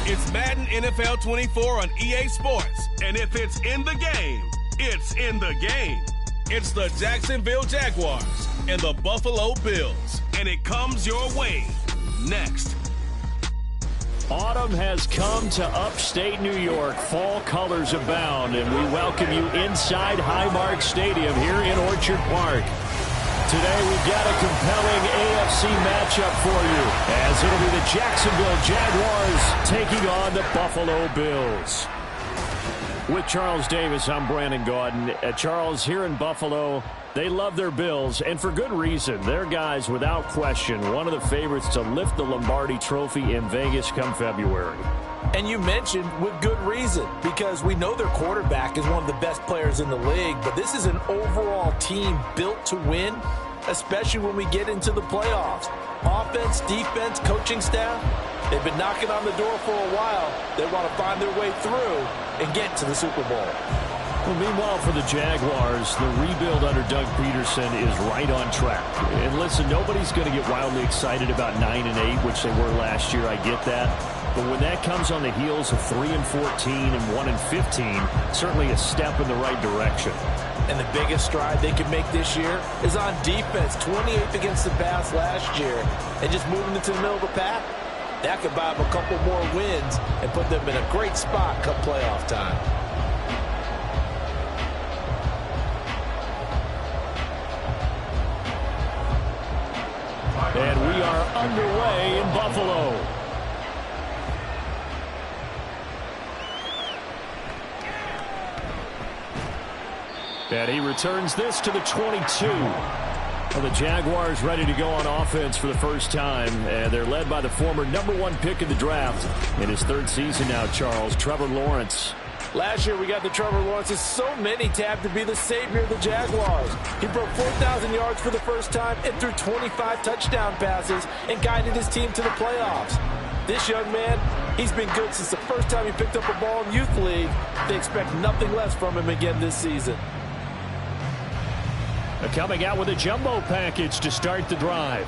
It's Madden NFL 24 on EA Sports. And if it's in the game, it's in the game. It's the Jacksonville Jaguars and the Buffalo Bills. And it comes your way next. Autumn has come to upstate New York. Fall colors abound, and we welcome you inside Highmark Stadium here in Orchard Park. Today we've got a compelling AFC matchup for you, as it'll be the Jacksonville Jaguars taking on the Buffalo Bills. With Charles Davis, I'm Brandon Gaudin. Charles, here in Buffalo, they love their Bills, and for good reason. They're guys, without question, one of the favorites to lift the Lombardi Trophy in Vegas come February. And you mentioned with good reason, because we know their quarterback is one of the best players in the league, but this is an overall team built to win, especially when we get into the playoffs. Offense, defense, coaching staff, they've been knocking on the door for a while. They want to find their way through and get to the Super Bowl. Well, meanwhile, for the Jaguars, the rebuild under Doug Peterson is right on track. And listen, nobody's going to get wildly excited about 9-8, which they were last year. I get that. But when that comes on the heels of 3-14 and 1-15, certainly a step in the right direction. And the biggest stride they can make this year is on defense. 28th against the pass last year. And just moving into the middle of the pack, that could buy them a couple more wins and put them in a great spot come playoff time. And we are underway in Buffalo. And he returns this to the 22. Well, the Jaguars ready to go on offense for the first time. And they're led by the former #1 pick in the draft. In his third season now, Charles, Trevor Lawrence. Last year we got the Trevor Lawrences. So many tabbed to be the savior of the Jaguars. He broke 4,000 yards for the first time and threw 25 touchdown passes and guided his team to the playoffs. This young man, he's been good since the first time he picked up a ball in Youth League. They expect nothing less from him again this season. Coming out with a jumbo package to start the drive.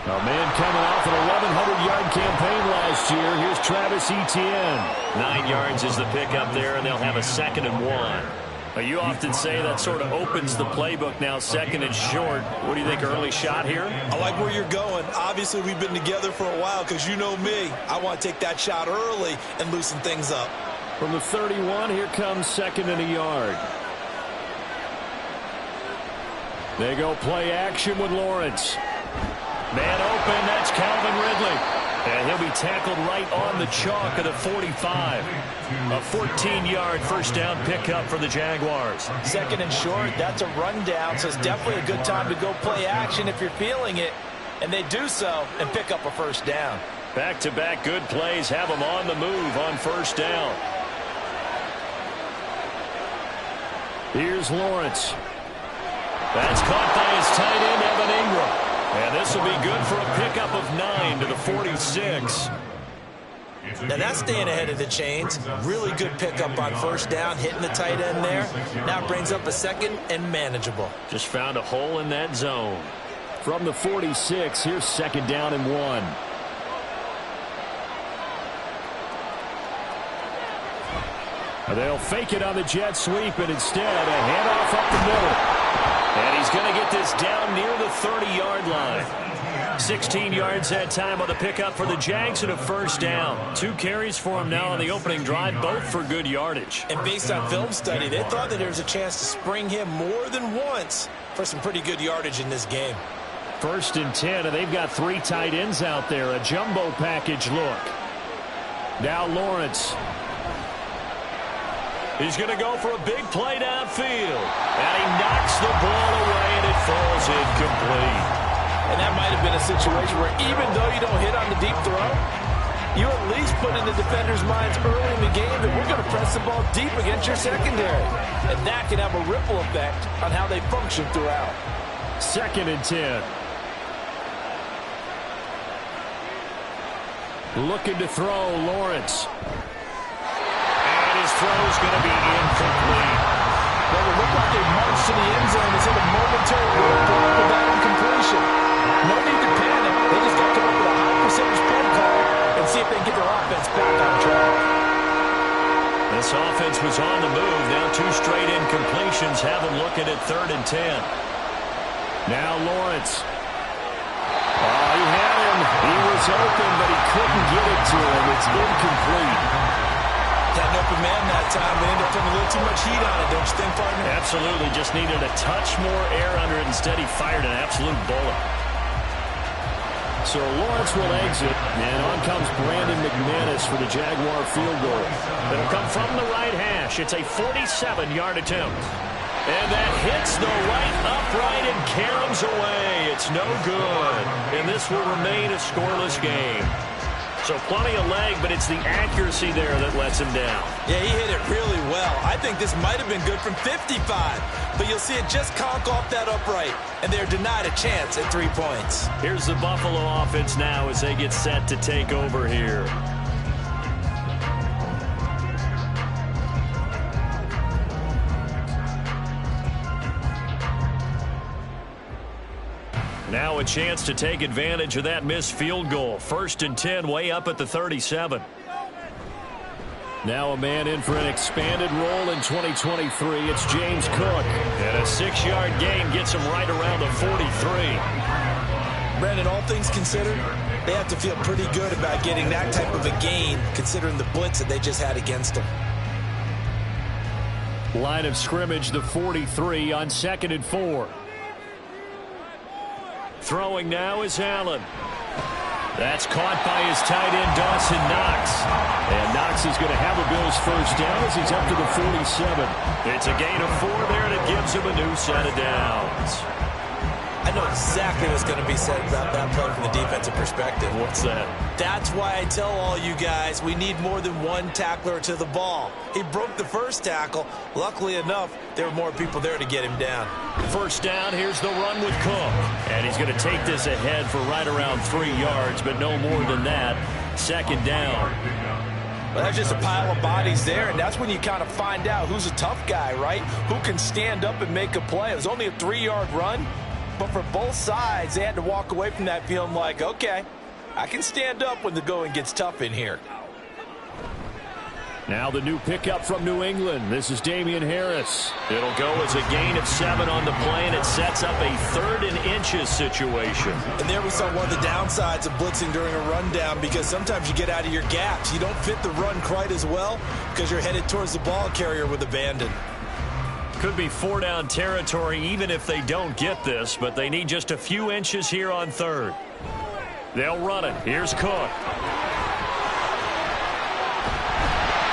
A man coming off an 1,100-yard campaign last year. Here's Travis Etienne. 9 yards is the pickup there, and they'll have a 2nd and 1. You often say that sort of opens the playbook now, 2nd and short. What do you think, early shot here? I like where you're going. Obviously, we've been together for a while because you know me. I want to take that shot early and loosen things up. From the 31, here comes 2nd and a yard. They go play action with Lawrence. Man open, that's Calvin Ridley. And he'll be tackled right on the chalk of the 45. A 14-yard first down pickup for the Jaguars. 2nd and short, that's a rundown, so it's definitely a good time to go play action if you're feeling it. And they do so and pick up a first down. Back-to-back good plays have them on the move on first down. Here's Lawrence. That's caught by his tight end, Evan Ingram. And this will be good for a pickup of 9 to the 46. Now that's staying ahead of the chains. Really good pickup on first down, hitting the tight end there. Now brings up a 2nd and manageable. Just found a hole in that zone. From the 46, here's 2nd down and 1. They'll fake it on the jet sweep, and instead a handoff up the middle. And he's going to get this down near the 30-yard line. 16 yards that time on the pickup for the Jags and a first down. 2 carries for him now on the opening drive, both for good yardage. And based on film study, they thought that there was a chance to spring him more than once for some pretty good yardage in this game. 1st and 10, and they've got 3 tight ends out there. A jumbo package look. Now Lawrence. He's going to go for a big play downfield. And he knocks the ball away, and it falls incomplete. And that might have been a situation where even though you don't hit on the deep throw, you at least put in the defenders' minds early in the game that we're going to press the ball deep against your secondary. And that can have a ripple effect on how they function throughout. 2nd and 10. Looking to throw, Lawrence. His throw is going to be incomplete. Well, it looked like they marched to formations have them looking at 3rd and 10. Now Lawrence. Oh, he had him. He was open, but he couldn't get it to him. It's incomplete. Had an open man that time. They ended up putting a little too much heat on it, don't you think, partner? Absolutely. Just needed a touch more air under it. Instead, he fired an absolute bullet. So Lawrence will exit, and on comes Brandon McManus for the Jaguar field goal. It'll come from the right hash. It's a 47-yard attempt. And that hits the right upright and caroms away. It's no good. And this will remain a scoreless game. So plenty of leg, but it's the accuracy there that lets him down. Yeah, he hit it really well. I think this might have been good from 55. But you'll see it just conk off that upright. And they're denied a chance at 3 points. Here's the Buffalo offense now as they get set to take over here. Now a chance to take advantage of that missed field goal. 1st and 10, way up at the 37. Now a man in for an expanded role in 2023. It's James Cook. And a 6-yard gain gets him right around the 43. Brandon, all things considered, they have to feel pretty good about getting that type of a gain, considering the blitz that they just had against them. Line of scrimmage, the 43 on 2nd and 4. Throwing now is Allen. That's caught by his tight end, Dawson Knox. And Knox is going to have a Bills first down as he's up to the 47. It's a gain of 4 there, and it gives him a new set of downs. I know exactly what's going to be said about that play from the defensive perspective. What's that? That's why I tell all you guys we need more than one tackler to the ball. He broke the first tackle. Luckily enough, there were more people there to get him down. First down, here's the run with Cook. And he's going to take this ahead for right around 3 yards, but no more than that. 2nd down. Well, that's just a pile of bodies there, and that's when you kind of find out who's a tough guy, right? Who can stand up and make a play. It was only a 3-yard run. But for both sides, they had to walk away from that feeling like, okay, I can stand up when the going gets tough in here. Now the new pickup from New England. This is Damian Harris. It'll go as a gain of 7 on the play, and it sets up a 3rd and inches situation. And there we saw one of the downsides of blitzing during a rundown, because sometimes you get out of your gaps. You don't fit the run quite as well because you're headed towards the ball carrier with abandon. Could be 4-down territory even if they don't get this, but they need just a few inches here on 3rd. They'll run it. Here's Cook.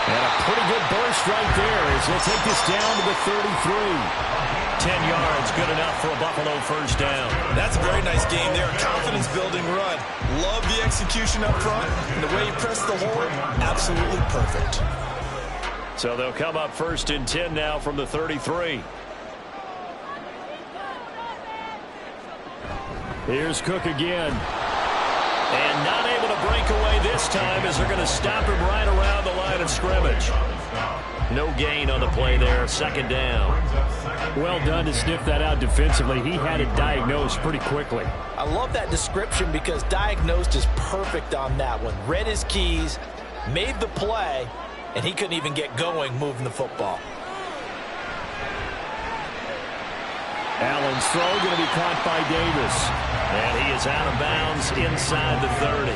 And a pretty good burst right there as they'll take this down to the 33. 10 yards, good enough for a Buffalo first down. That's a very nice game there. A confidence-building run. Love the execution up front. And the way he pressed the hole, absolutely perfect. So they'll come up 1st and 10 now from the 33. Here's Cook again. And not able to break away this time as they're going to stop him right around the line of scrimmage. No gain on the play there. 2nd down. Well done to sniff that out defensively. He had it diagnosed pretty quickly. I love that description because diagnosed is perfect on that one. Read his keys, made the play, and he couldn't even get going moving the football. Allen's throw going to be caught by Davis. And he is out of bounds inside the 30.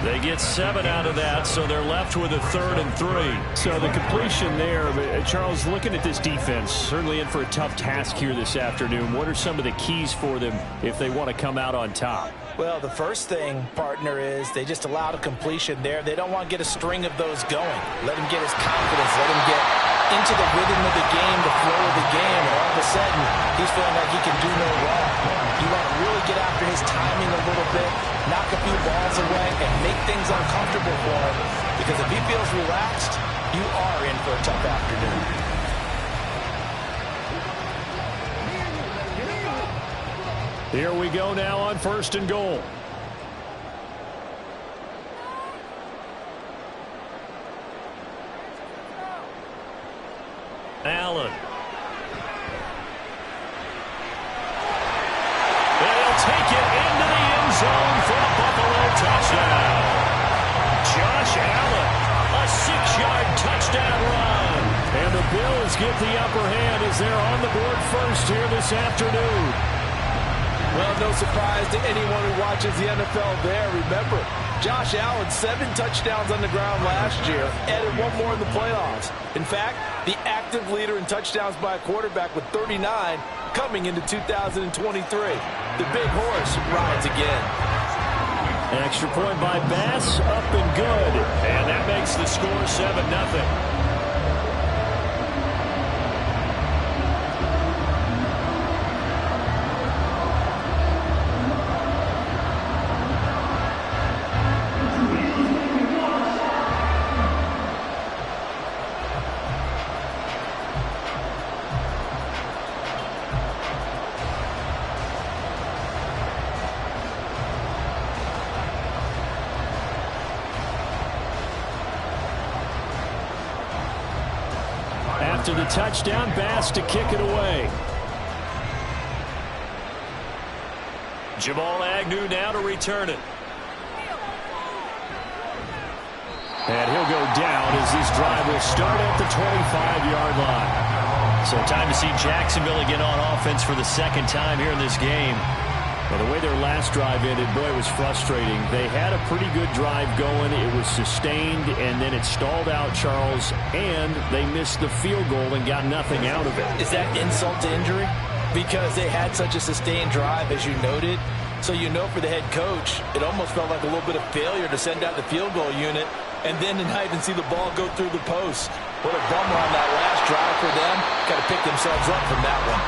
They get 7 out of that, so they're left with a 3rd and 3. So the completion there, Charles, looking at this defense, certainly in for a tough task here this afternoon. What are some of the keys for them if they want to come out on top? Well, the first thing, partner, is they just allowed a completion there. They don't want to get a string of those going. Let him get his confidence. Let him get into the rhythm of the game, the flow of the game, and all of a sudden, he's feeling like he can do no wrong. You want to really get after his timing a little bit, knock a few balls away, and make things uncomfortable for him. Because if he feels relaxed, you are in for a tough afternoon. Here we go now on 1st and goal. Allen. They'll take it into the end zone for a Buffalo touchdown. Josh Allen, a 6-yard touchdown run. And And the Bills get the upper hand as they're on the board first here this afternoon. Well, no surprise to anyone who watches the NFL there. Remember, Josh Allen, 7 touchdowns on the ground last year, added 1 more in the playoffs. In fact, the active leader in touchdowns by a quarterback with 39 coming into 2023. The big horse rides again. An extra point by Bass, up and good. And that makes the score 7-0. After the touchdown, Bass to kick it away. Jamal Agnew now to return it. And he'll go down as this drive will start at the 25-yard line. So time to see Jacksonville again on offense for the second time here in this game. Well, the way their last drive ended, boy, it was frustrating. They had a pretty good drive going. It was sustained, and then it stalled out, Charles, and they missed the field goal and got nothing out of it. Is that insult to injury? Because they had such a sustained drive, as you noted. So you know for the head coach, it almost felt like a little bit of failure to send out the field goal unit and then to not even see the ball go through the post. What a bummer on that last drive for them. Got to pick themselves up from that one.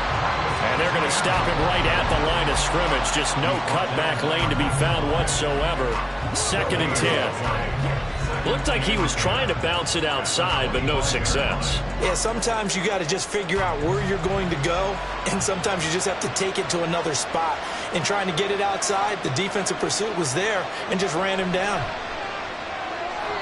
And they're going to stop him right at the line of scrimmage. Just no cutback lane to be found whatsoever. 2nd and 10. Looked like he was trying to bounce it outside, but no success. Yeah, sometimes you got to just figure out where you're going to go, and sometimes you just have to take it to another spot. In trying to get it outside, the defensive pursuit was there and just ran him down.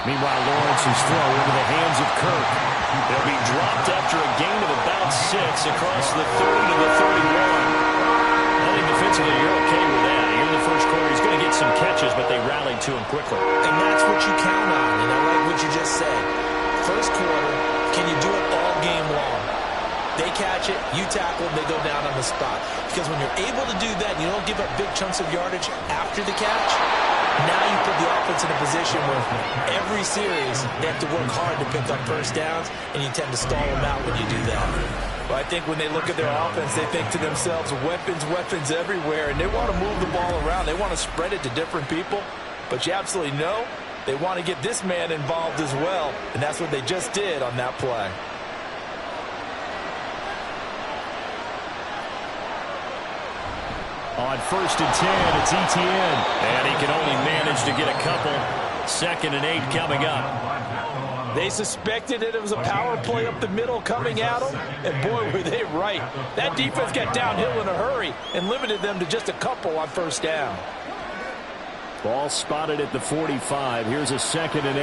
Meanwhile, Lawrence's throw into the hands of Kirk. They'll be dropped after a gain of about 6 across the 30 to the 31. I think defensively you're okay with that. Here in the first quarter, he's going to get some catches, but they rallied to him quickly. And that's what you count on, and I like what you just said. First quarter, can you do it all game long? They catch it, you tackle them, they go down on the spot. Because when you're able to do that, and you don't give up big chunks of yardage after the catch, now you put the offense in a position where every series they have to work hard to pick up first downs, and you tend to stall them out when you do that. Well, I think when they look at their offense, they think to themselves, weapons, weapons everywhere, and they want to move the ball around. They want to spread it to different people, but you absolutely know they want to get this man involved as well, and that's what they just did on that play. On 1st and 10, it's Etienne. And he can only manage to get a couple. 2nd and 8 coming up. They suspected that it was a power play up the middle coming at them, and boy, were they right. That defense got downhill in a hurry and limited them to just a couple on first down. Ball spotted at the 45. Here's a 2nd and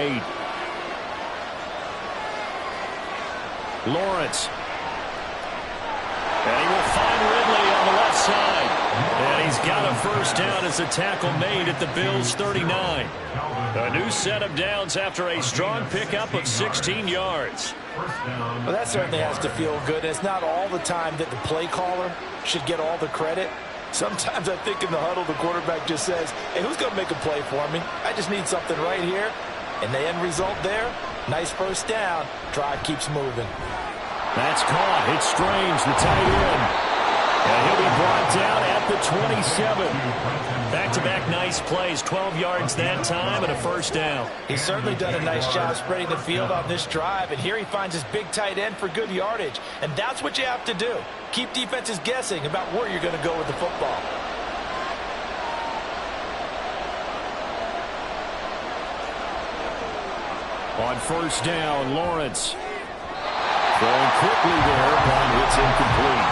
8. Lawrence. And he will find Ridley on the left side. And he's got a first down as a tackle made at the Bills' 39. A new set of downs after a strong pickup of 16 yards. Well, that certainly has to feel good. It's not all the time that the play caller should get all the credit. Sometimes I think in the huddle, the quarterback just says, hey, who's going to make a play for me? I just need something right here. And the end result there, nice first down. Drive keeps moving. That's caught. It's Strange, the tight end. And he'll be brought down at the 27. Back-to-back nice plays, 12 yards that time and a first down. He's certainly done a nice job spreading the field on this drive, and here he finds his big tight end for good yardage. And that's what you have to do. Keep defenses guessing about where you're going to go with the football. On first down, Lawrence. Going quickly there, but it's incomplete.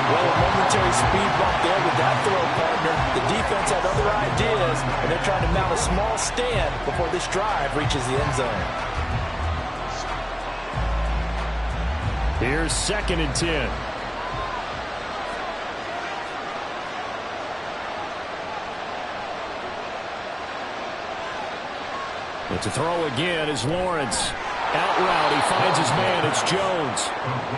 Well, a momentary speed bump there with that throw, partner. The defense had other ideas, and they're trying to mount a small stand before this drive reaches the end zone. Here's 2nd and 10. But to throw again is Lawrence. Out route, he finds his man. It's Jones.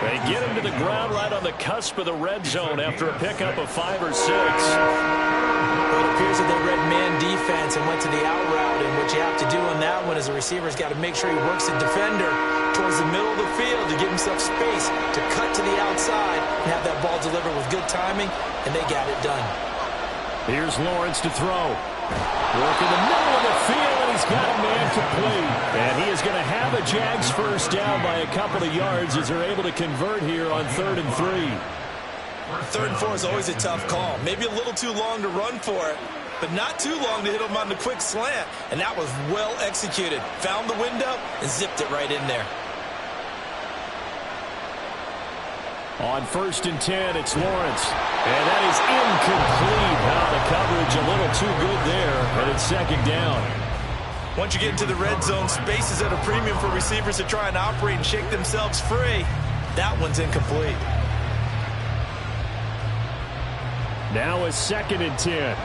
They get him to the ground right on the cusp of the red zone after a pickup of 5 or 6. Well, it appears that they read man defense and went to the out route, and what you have to do on that one is the receiver's got to make sure he works the defender towards the middle of the field to give himself space to cut to the outside and have that ball delivered with good timing, and they got it done. Here's Lawrence to throw. Work in the middle of the field, and he's got a man complete. And he is going to have a Jags first down by a couple of yards as they're able to convert here on 3rd and 3. 3rd and 4 is always a tough call. Maybe a little too long to run for it, but not too long to hit him on the quick slant. And that was well executed. Found the window and zipped it right in there. On 1st and 10, it's Lawrence. And that is incomplete. The coverage a little too good there, and it's 2nd down. Once you get into the red zone, space is at a premium for receivers to try and operate and shake themselves free. That one's incomplete. Now a 2nd and 10.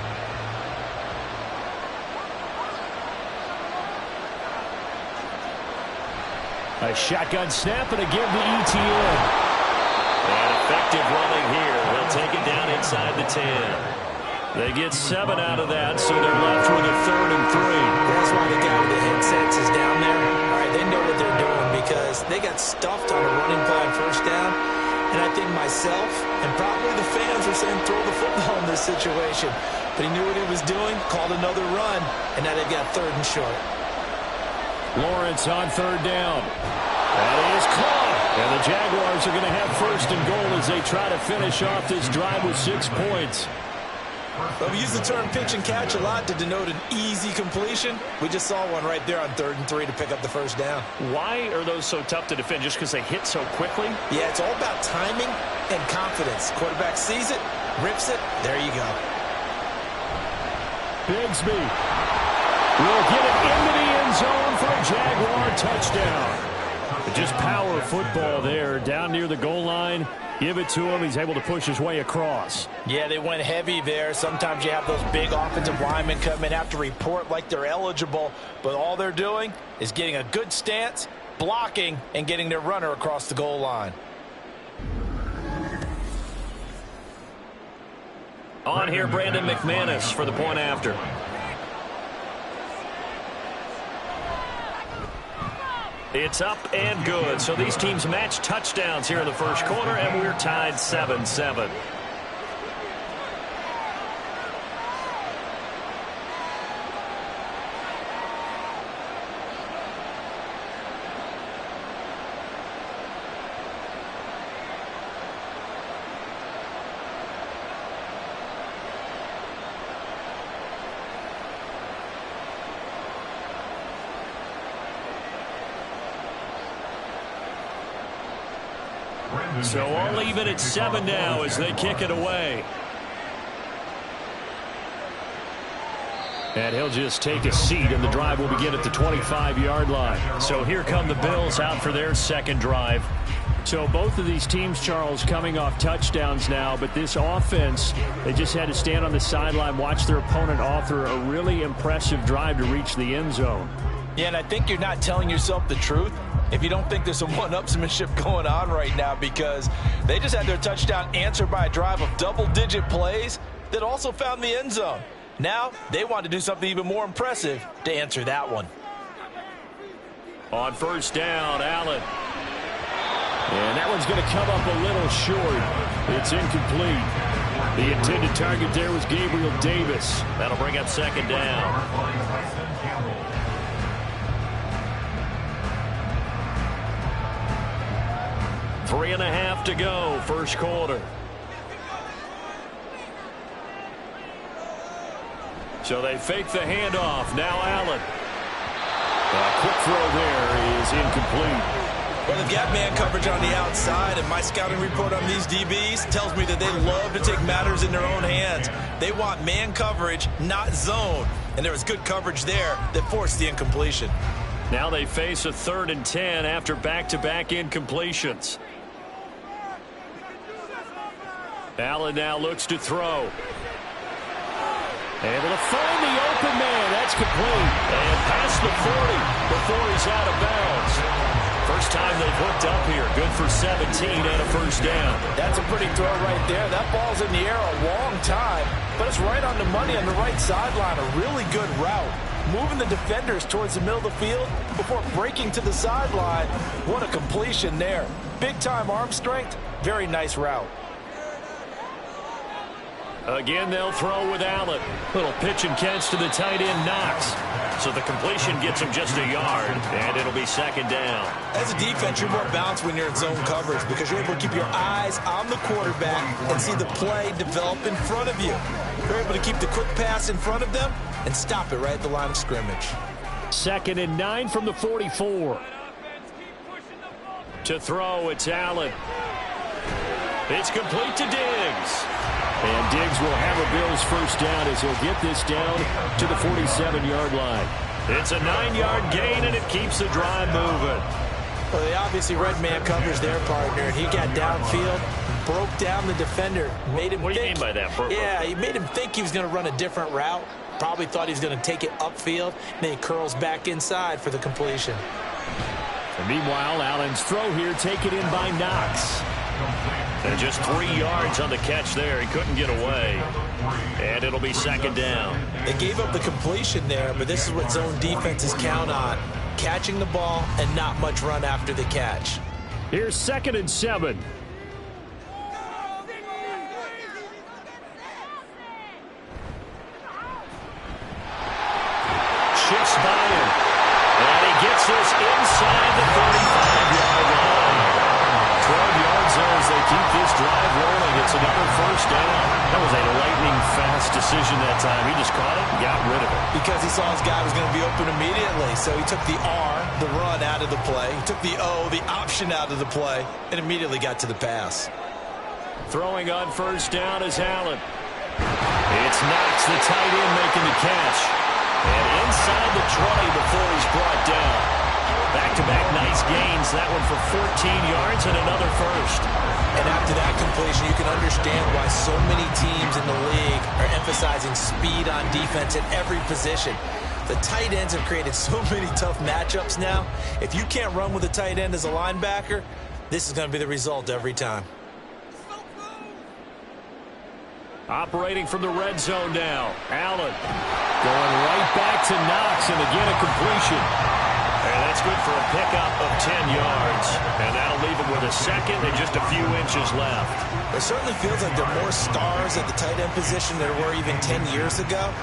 A shotgun snap and a give to ETN. And effective running here. They'll take it down inside the 10. They get 7 out of that, so they're left with a 3rd and 3. That's why the guy with the headsets is down there. All right, they know what they're doing because they got stuffed on a running play on 1st down. And I think myself and probably the fans are saying throw the football in this situation. But he knew what he was doing, called another run, and now they've got 3rd and short. Lawrence on 3rd down. That is caught. And the Jaguars are going to have 1st and goal as they try to finish off this drive with 6 points. Well, we use the term pitch and catch a lot to denote an easy completion. We just saw one right there on 3rd and 3 to pick up the 1st down. Why are those so tough to defend? Just because they hit so quickly? Yeah, it's all about timing and confidence. Quarterback sees it, rips it, there you go. Bigsby will get it into the end zone for a Jaguar touchdown. Just power football there, down near the goal line. Give it to him. He's able to push his way across. Yeah, they went heavy there. Sometimes you have those big offensive linemen come in, have to report like they're eligible, but all they're doing is getting a good stance, blocking, and getting their runner across the goal line. On here, Brandon McManus for the point after. It's up and good. So these teams match touchdowns here in the 1st quarter, and we're tied 7-7. So all even at 7 now as they kick it away. And he'll just take a seat, and the drive will begin at the 25-yard line. So here come the Bills out for their 2nd drive. So both of these teams, Charles, coming off touchdowns now, but this offense, they just had to stand on the sideline, watch their opponent author a really impressive drive to reach the end zone. Yeah, and I think you're not telling yourself the truth if you don't think there's some one-upsmanship going on right now, because they just had their touchdown answered by a drive of double-digit plays that also found the end zone. Now they want to do something even more impressive to answer that one. On 1st down, Allen. And that one's going to come up a little short. It's incomplete. The intended target there was Gabriel Davis. That'll bring up 2nd down. Three and a half to go, 1st quarter. So they fake the handoff. Now Allen. A quick throw there is incomplete. Well, they've got man coverage on the outside, and my scouting report on these DBs tells me that they love to take matters in their own hands. They want man coverage, not zone. And there was good coverage there that forced the incompletion. Now they face a 3rd and 10 after back-to-back incompletions. Allen now looks to throw. Able to find the open man. That's complete. And past the 40 before he's out of bounds. First time they've hooked up here. Good for 17 and a first down. That's a pretty throw right there. That ball's in the air a long time, but it's right on the money on the right sideline. A really good route. Moving the defenders towards the middle of the field before breaking to the sideline. What a completion there. Big-time arm strength. Very nice route. Again, they'll throw with Allen. Little pitch and catch to the tight end, Knox. So the completion gets him just a yard, and it'll be second down. As a defense, you're more balanced when you're in zone coverage because you're able to keep your eyes on the quarterback and see the play develop in front of you. You're able to keep the quick pass in front of them and stop it right at the line of scrimmage. 2nd and 9 from the 44. To throw, it's Allen. It's complete to Diggs. And Diggs will have a Bills first down as he'll get this down to the 47-yard line. It's a 9-yard gain, and it keeps the drive moving. Well, they obviously red man covers their partner, and he got downfield, broke down the defender, made him What do you mean by that? Yeah, he made him think he was going to run a different route. Probably thought he was going to take it upfield. Then he curls back inside for the completion. And meanwhile, Allen's throw here taken in by Knox. And just 3 yards on the catch there. He couldn't get away. And it'll be second down. They gave up the completion there, but this is what zone defenses count on. Catching the ball and not much run after the catch. Here's 2nd and 7. Shifts by him. And he gets this inside the 35-yard line. 12 yards there as they keep this drive rolling. It's another first down. That was a lightning-fast decision that time. He just caught it and got rid of it. Because he saw his guy was going to be open immediately. So he took the R, the run, out of the play. He took the O, the option, out of the play, and immediately got to the pass. Throwing on first down is Allen. It's Knox, the tight end, making the catch. And inside the 20 before he's brought down. Back-to-back nice gains. That one for 14 yards and another first. And after that completion, you can understand why so many teams in the league are emphasizing speed on defense at every position. The tight ends have created so many tough matchups now. If you can't run with a tight end as a linebacker, this is going to be the result every time. Operating from the red zone now. Allen going right back to Knox, and again a completion. And that's good for a pickup of 10 yards. And that'll leave him with a second and just a few inches left. It certainly feels like there are more stars at the tight end position than there were even 10 years ago.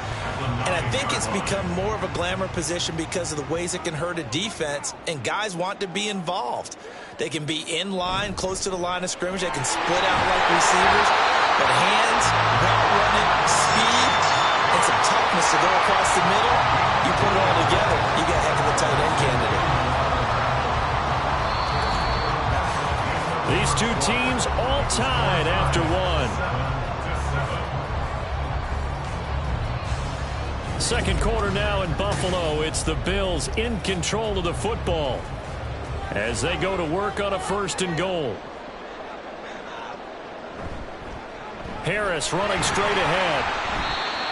And I think it's become more of a glamour position because of the ways it can hurt a defense, and guys want to be involved. They can be in line, close to the line of scrimmage. They can split out like receivers. But hands, route running, speed, and some toughness to go across the middle, you put it all together, you got a heck of a tight end candidate. These two teams all tied after one. Second quarter now in Buffalo. It's the Bills in control of the football as they go to work on a 1st and goal. Harris running straight ahead.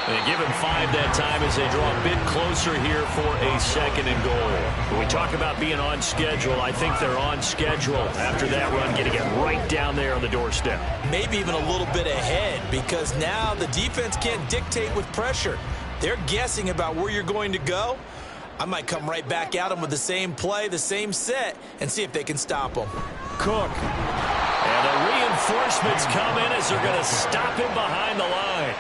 They give him 5 that time as they draw a bit closer here for a 2nd and goal. When we talk about being on schedule, I think they're on schedule after that run, getting it right down there on the doorstep. Maybe even a little bit ahead, because now the defense can't dictate with pressure. They're guessing about where you're going to go. I might come right back at them with the same play, the same set, and see if they can stop them. Cook. And the reinforcements come in as they're going to stop him behind the line.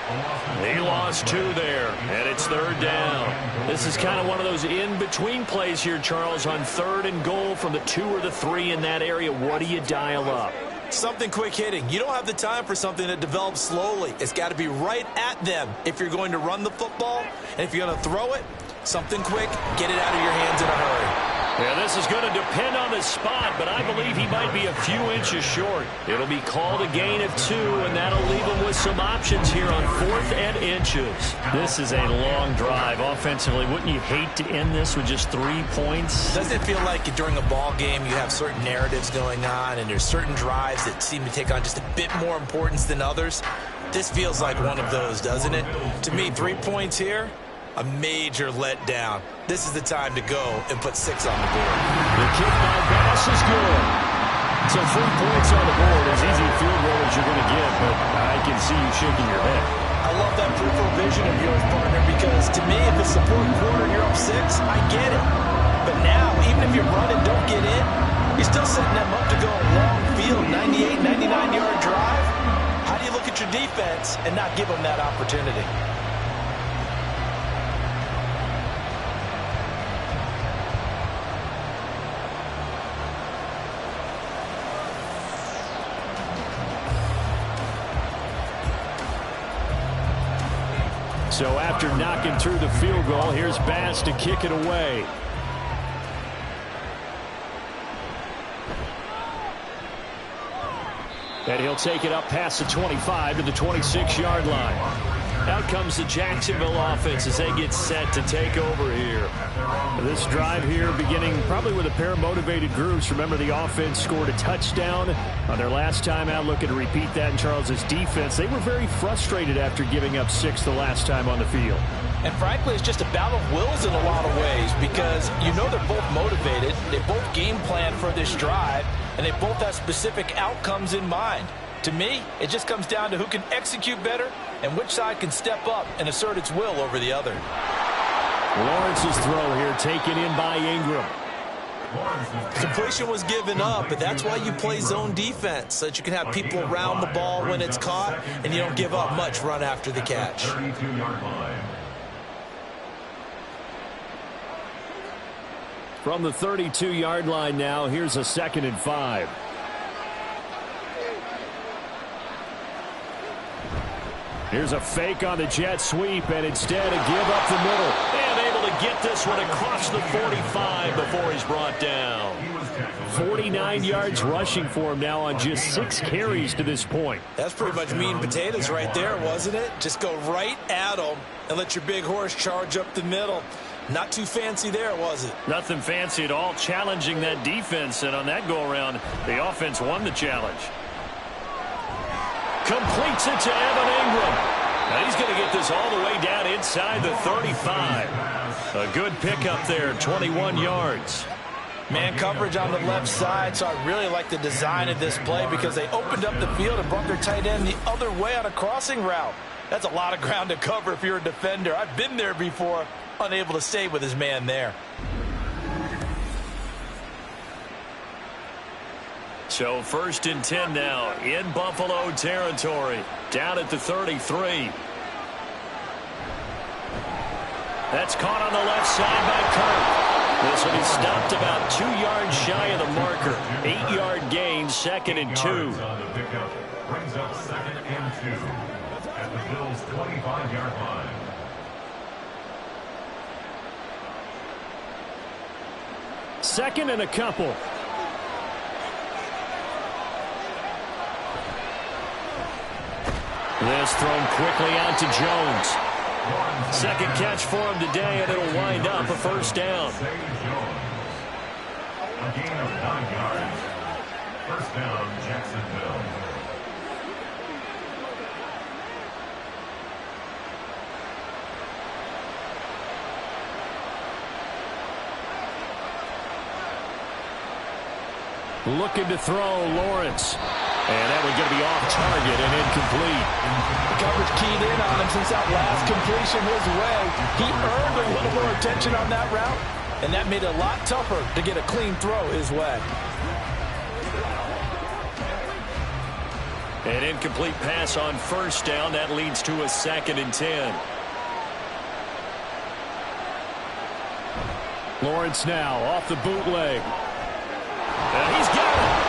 He lost 2 there, and it's 3rd down. This is kind of one of those in-between plays here, Charles, on 3rd and goal from the 2 or the 3 in that area. What do you dial up? Something quick hitting. You don't have the time for something that develops slowly. It's got to be right at them if you're going to run the football. And if you're going to throw it, something quick, get it out of your hands in a hurry. Yeah, this is going to depend on the spot, but I believe he might be a few inches short. It'll be called a gain of 2, and that'll leave him with some options here on 4th and inches. This is a long drive offensively. Wouldn't you hate to end this with just 3 points? Doesn't it feel like during a ball game you have certain narratives going on, and there's certain drives that seem to take on just a bit more importance than others? This feels like one of those, doesn't it? To me, 3 points here, a major letdown. This is the time to go and put 6 on the board. The kick by Bass This is good. So 3 points on the board, as easy a field goal as you're going to get, but I can see you shaking your head. I love that peripheral vision of yours, partner, because to me, if it's the fourth quarter and you're up 6, I get it. But now, even if you're running, don't get in, you're still setting them up to go a long field, 98, 99-yard drive. How do you look at your defense and not give them that opportunity? So after knocking through the field goal, here's Bass to kick it away. And he'll take it up past the 25 to the 26-yard line. Out comes the Jacksonville offense as they get set to take over here. This drive here beginning probably with a pair of motivated groups. Remember, the offense scored a touchdown on their last time out. Looking to repeat that in Charles's defense. They were very frustrated after giving up 6 the last time on the field. And frankly, it's just a battle of wills in a lot of ways because you know they're both motivated. They both game plan for this drive, and they both have specific outcomes in mind. To me, it just comes down to who can execute better and which side can step up and assert its will over the other. Lawrence's throw here taken in by Ingram. Completion was given up, but that's why you play zone defense, so that you can have people around the ball when it's caught and you don't give up much run after the catch. From the 32-yard line now, here's a 2nd and 5. Here's a fake on the jet sweep, and instead a give up the middle. And able to get this one across the 45 before he's brought down. 49 yards rushing for him now on just 6 carries to this point. That's pretty much meat and potatoes right there, wasn't it? Just go right at them and let your big horse charge up the middle. Not too fancy there, was it? Nothing fancy at all, challenging that defense, and on that go-around, the offense won the challenge. Completes it to Evan Ingram. Now he's going to get this all the way down inside the 35. A good pickup there, 21 yards. Man coverage on the left side, so I really like the design of this play because they opened up the field and brought their tight end the other way on a crossing route. That's a lot of ground to cover if you're a defender. I've been there before, unable to stay with his man there. So 1st and 10 now in Buffalo territory. Down at the 33. That's caught on the left side by Kirk. This one is stopped about 2 yards shy of the marker. 8-yard gain, 2nd and 2. Brings up 2nd and 2 at the Bills' 25-yard line. Second and a couple. This thrown quickly out to Jones. 2nd catch for him today, and it'll wind up a 1st down. A gain of 9 yards. 1st down, Jacksonville. Looking to throw, Lawrence. And that one going to be off target and incomplete. The coverage keyed in on him since that last completion his way. He earned a little more attention on that route, and that made it a lot tougher to get a clean throw his way. An incomplete pass on 1st down. That leads to a 2nd and 10. Lawrence now off the bootleg. And he's got it.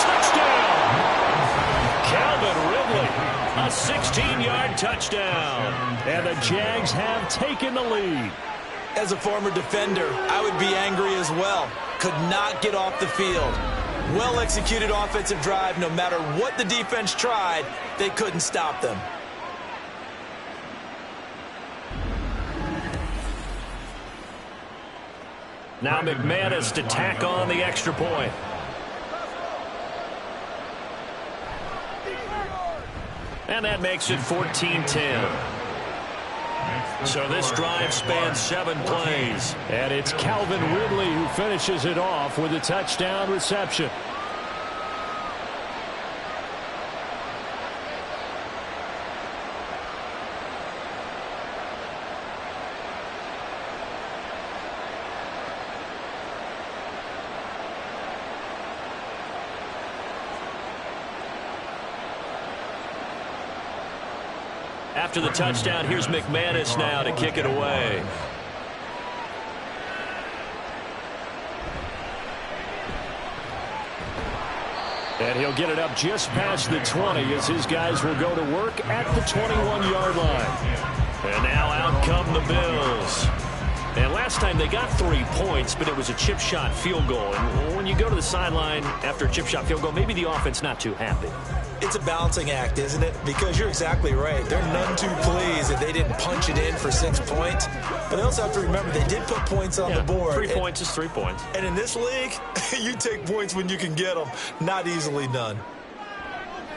Touchdown. Calvin Ridley. A 16-yard touchdown. And the Jags have taken the lead. As a former defender, I would be angry as well. Could not get off the field. Well-executed offensive drive. No matter what the defense tried, they couldn't stop them. Now McManus to tack on the extra point. And that makes it 14-10. So this drive spans 7 plays. And it's Calvin Ridley who finishes it off with a touchdown reception. After the touchdown, here's McManus now to kick it away. And he'll get it up just past the 20 as his guys will go to work at the 21-yard line. And now out come the Bills. And last time they got 3 points, but it was a chip shot field goal. And when you go to the sideline after a chip shot field goal, maybe the offense not too happy. It's a balancing act, isn't it? Because you're exactly right. They're none too pleased that they didn't punch it in for 6 points. But they also have to remember they did put points on the board. 3 points is 3 points. And in this league, you take points when you can get them. Not easily done.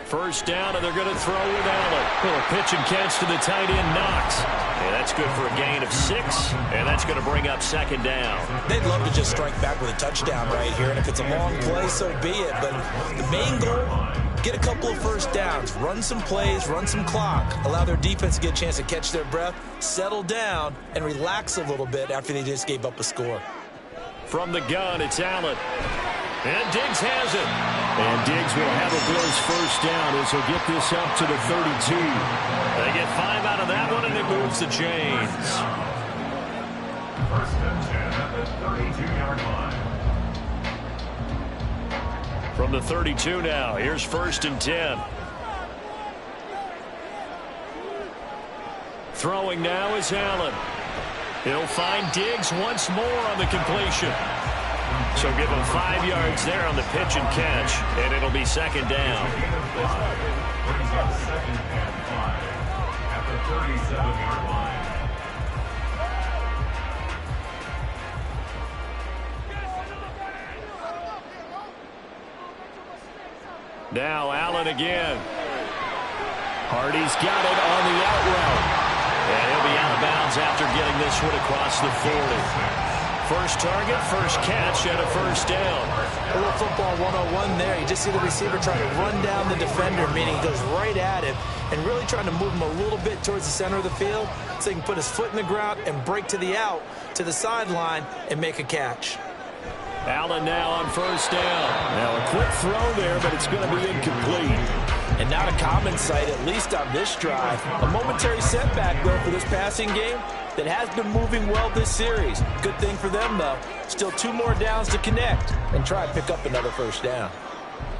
First down, and they're going to throw with Allen. Little pitch and catch to the tight end, Knox. And that's good for a gain of 6, and that's going to bring up 2nd down. They'd love to just strike back with a touchdown right here, and if it's a long play, so be it. But the main goal, get a couple of first downs, run some plays, run some clock, allow their defense to get a chance to catch their breath, settle down, and relax a little bit after they just gave up a score. From the gun, it's Allen. And Diggs has it. And Diggs will have a Bills first down as he'll get this up to the 32. They get 5 out of that one, and it moves the chains. First and 10 at the 32-yard line. From the 32 now, here's 1st and 10. Throwing now is Allen. He'll find Diggs once more on the completion. So give him 5 yards there on the pitch and catch, and it'll be 2nd down. Brings up 2nd and 5 at the 37-yard line. Now Allen again. Hardy's got it on the out route. And he'll be out of bounds after getting this one across the 40. First target, first catch, and a first down. A little football 101 there. You just see the receiver trying to run down the defender, meaning he goes right at him and really trying to move him a little bit towards the center of the field so he can put his foot in the ground and break to the out, to the sideline, and make a catch. Allen now on first down. Now a quick throw there, but it's going to be incomplete. And not a common sight, at least on this drive. A momentary setback, though, for this passing game that has been moving well this series. Good thing for them, though. Still 2 more downs to connect and try and pick up another first down.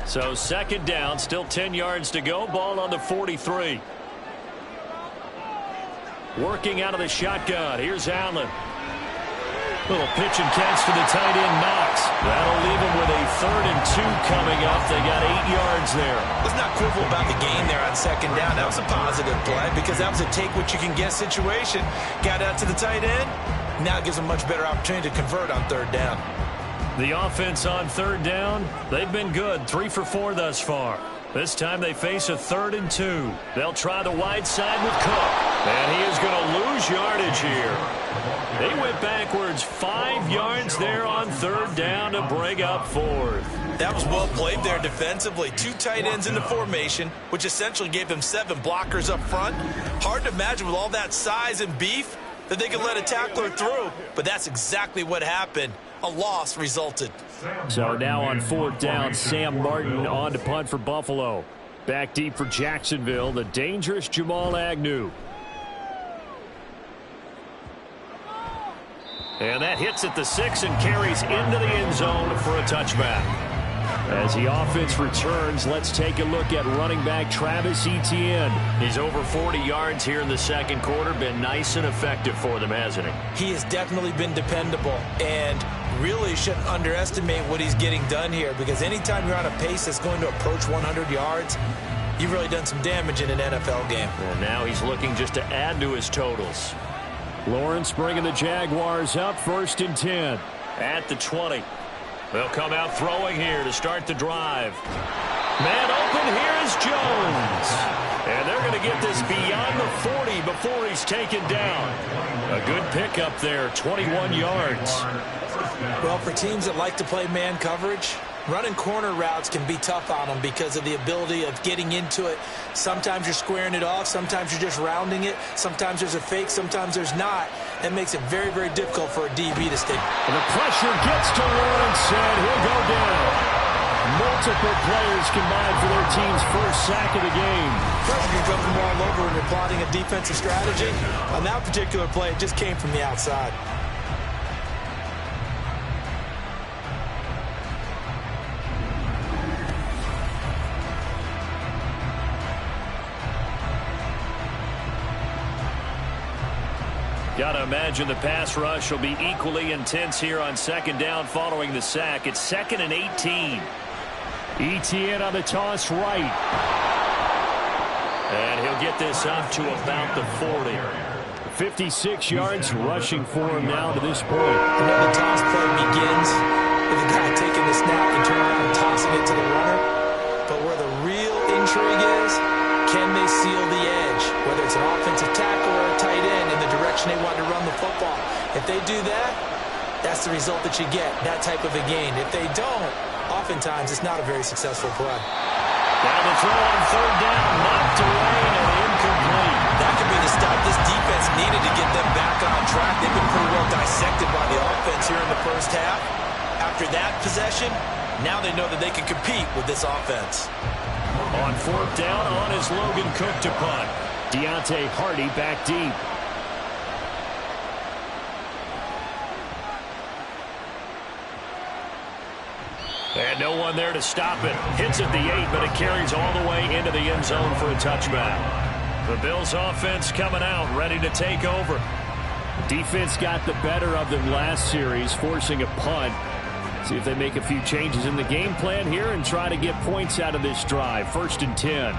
So 2nd down, still 10 yards to go. Ball on the 43. Working out of the shotgun. Here's Allen. Little pitch and catch to the tight end, Knox. That'll leave him with a 3rd and 2 coming up. They got 8 yards there. Let's not quibble about the gain there on 2nd down. That was a positive play because that was a take-what-you-can-get situation. Got out to the tight end. Now it gives them a much better opportunity to convert on 3rd down. The offense on 3rd down, they've been good. 3 for 4 thus far. This time they face a 3rd and 2. They'll try the wide side with Cook. And he is going to lose yardage here. They went backwards 5 yards there on 3rd down to bring up 4th. That was well played there defensively. 2 tight ends in the formation, which essentially gave them 7 blockers up front. Hard to imagine with all that size and beef that they could let a tackler through. But that's exactly what happened. A loss resulted. So now on 4th down, Sam Martin on to punt for Buffalo. Back deep for Jacksonville, the dangerous Jamal Agnew. And that hits at the 6 and carries into the end zone for a touchback. As the offense returns, let's take a look at running back Travis Etienne. He's over 40 yards here in the 2nd quarter. Been nice and effective for them, hasn't he? He has definitely been dependable and really shouldn't underestimate what he's getting done here because anytime you're on a pace that's going to approach 100 yards, you've really done some damage in an NFL game. And now he's looking just to add to his totals. Lawrence bringing the Jaguars up 1st and 10. At the 20. They'll come out throwing here to start the drive. Man open, here is Jones. And they're going to get this beyond the 40 before he's taken down. A good pickup there, 21 yards. Well, for teams that like to play man coverage, running corner routes can be tough on them because of the ability of getting into it. Sometimes you're squaring it off. Sometimes you're just rounding it. Sometimes there's a fake. Sometimes there's not. That makes it very, very difficult for a DB to stay. And the pressure gets to Lawrence, and he'll go down. Multiple players combined for their team's first sack of the game. Pressure can come from all over when you're plotting a defensive strategy. On that particular play, it just came from the outside. Got to imagine the pass rush will be equally intense here on second down following the sack. It's 2nd and 18. ETN on the toss right. And he'll get this up to about the 40. 56 yards rushing for him now to this point. You know the toss play begins with the guy taking the snap and turning around and tossing it to the runner. But where the real intrigue is, can they seal the edge? Whether it's an offensive tackle or a tight end in the direction they want to run the football. If they do that, that's the result that you get, that type of a gain. If they don't, oftentimes it's not a very successful play. Now the throw on third down, knocked away and incomplete. That could be the stop this defense needed to get them back on track. They've been pretty well dissected by the offense here in the first half. After that possession, now they know that they can compete with this offense. On fourth down, on is Logan Cook to punt. Deontay Hardy back deep. And no one there to stop it. Hits at the 8, but it carries all the way into the end zone for a touchback. The Bills offense coming out, ready to take over. Defense got the better of them last series, forcing a punt. See if they make a few changes in the game plan here and try to get points out of this drive. 1st and 10.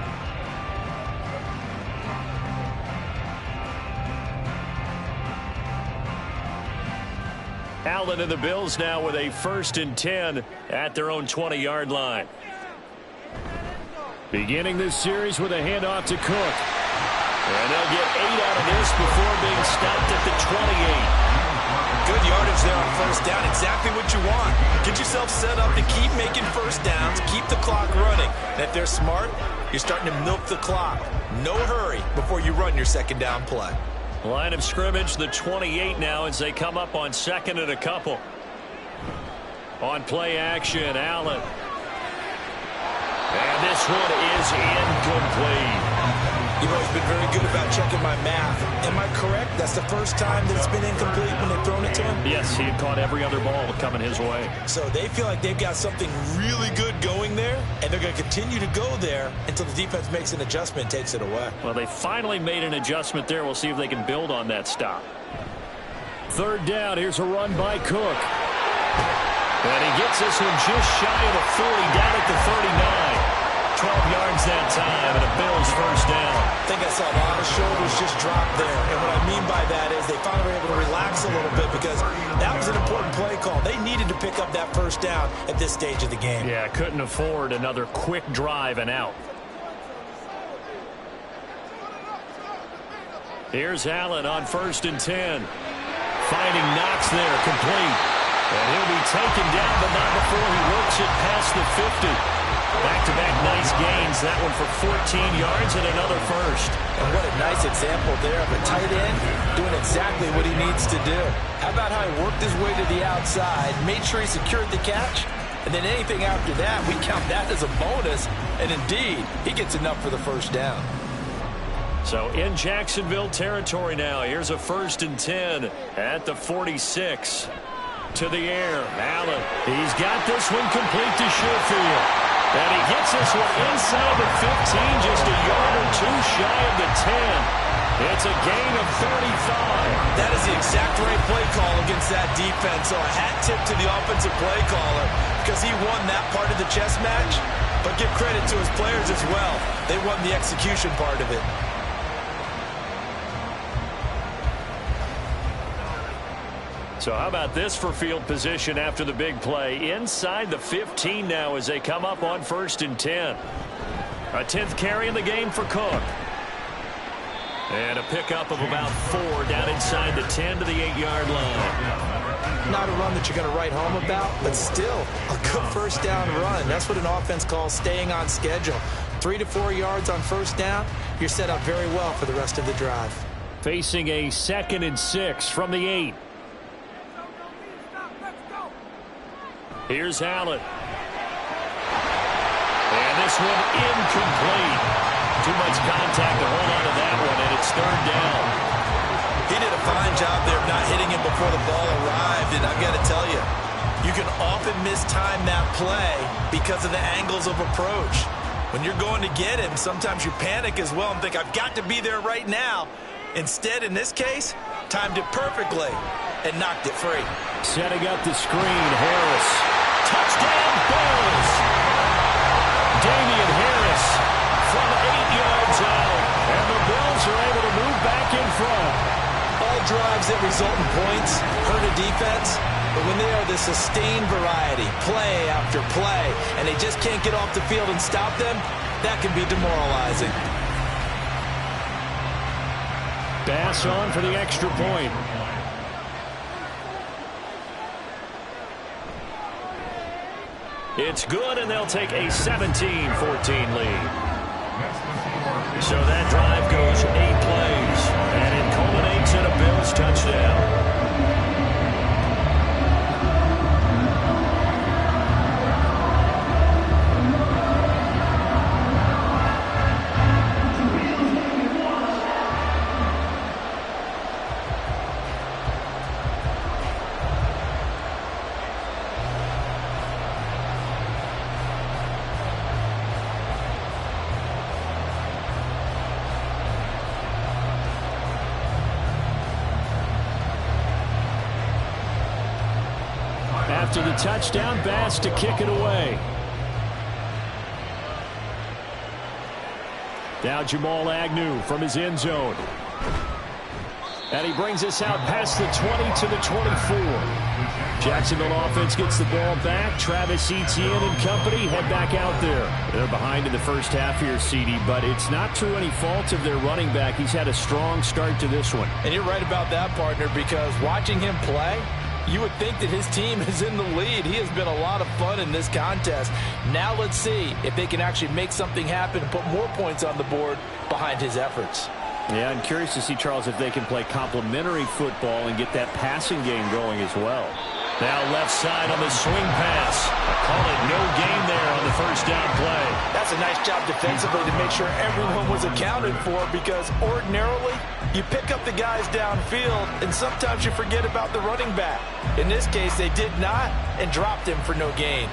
Allen and the Bills now with a 1st and 10 at their own 20-yard line. Beginning this series with a handoff to Cook. And they'll get 8 out of this before being stopped at the 28. Good yardage there on first down. Exactly what you want. Get yourself set up to keep making first downs, keep the clock running. And if they're smart, you're starting to milk the clock. No hurry before you run your second down play. Line of scrimmage, the 28 now as they come up on 2nd and a couple. On play action, Allen. And this one is incomplete. You've always been very good about checking my math. Am I correct? That's the first time that it's been incomplete when they've thrown it to him? Yes, he had caught every other ball coming his way. So they feel like they've got something really good going there, and they're going to continue to go there until the defense makes an adjustment and takes it away. Well, they finally made an adjustment there. We'll see if they can build on that stop. 3rd down. Here's a run by Cook. And he gets this one just shy of the 40, down at the 39. 12 yards that time, and a Bills 1st down. I think I saw a lot of shoulders just drop there. And what I mean by that is they finally were able to relax a little bit because that was an important play call. They needed to pick up that 1st down at this stage of the game. Yeah, couldn't afford another quick drive and out. Here's Allen on 1st and 10. Finding Knox there, complete. And he'll be taken down, but not before he works it past the 50. Back-to-back nice gains. That one for 14 yards and another 1st. And what a nice example there of a tight end doing exactly what he needs to do. How about how he worked his way to the outside, made sure he secured the catch, and then anything after that, we count that as a bonus. And indeed, he gets enough for the 1st down. So in Jacksonville territory now. Here's a 1st and 10 at the 46. To the air, Allen. He's got this one complete to Sherfield. And he gets this one inside the 15, just a yard or 2 shy of the 10. It's a gain of 35. That is the exact right play call against that defense. So a hat tip to the offensive play caller because he won that part of the chess match. But give credit to his players as well. They won the execution part of it. So how about this for field position after the big play? Inside the 15 now as they come up on 1st and 10. A 10th carry in the game for Cook. And a pickup of about 4 down inside the 10 to the 8-yard line. Not a run that you're going to write home about, but still a good first down run. That's what an offense calls staying on schedule. 3 to 4 yards on first down, you're set up very well for the rest of the drive. Facing a 2nd and 6 from the 8. Here's Allen. And this one incomplete. Too much contact to hold on to that one, and it's 3rd down. He did a fine job there of not hitting him before the ball arrived, and I've got to tell you, you can often mistime that play because of the angles of approach. When you're going to get him, sometimes you panic as well and think, I've got to be there right now. Instead, in this case, timed it perfectly and knocked it free. Setting up the screen, Harris. Touchdown, Bills! Damian Harris from 8 yards out. And the Bills are able to move back in front. All drives that result in points hurt a defense, but when they are the sustained variety, play after play, and they just can't get off the field and stop them, that can be demoralizing. Bass on for the extra point. It's good, and they'll take a 17-14 lead. So that drive goes 8 plays, and it culminates in a Bills touchdown. After the touchdown, Bass to kick it away. Now Jamal Agnew from his end zone. And he brings us out past the 20 to the 24. Jacksonville offense gets the ball back. Travis Etienne and company head back out there. They're behind in the first half here, CD, but it's not through any fault of their running back. He's had a strong start to this one. And you're right about that, partner, because watching him play, you would think that his team is in the lead. He has been a lot of fun in this contest. Now let's see if they can actually make something happen and put more points on the board behind his efforts. Yeah, I'm curious to see, Charles, if they can play complementary football and get that passing game going as well. Now left side on the swing pass. Call it no gain there on the first down play. That's a nice job defensively to make sure everyone was accounted for, because ordinarily you pick up the guys downfield and sometimes you forget about the running back. In this case, they did not and dropped him for no gain.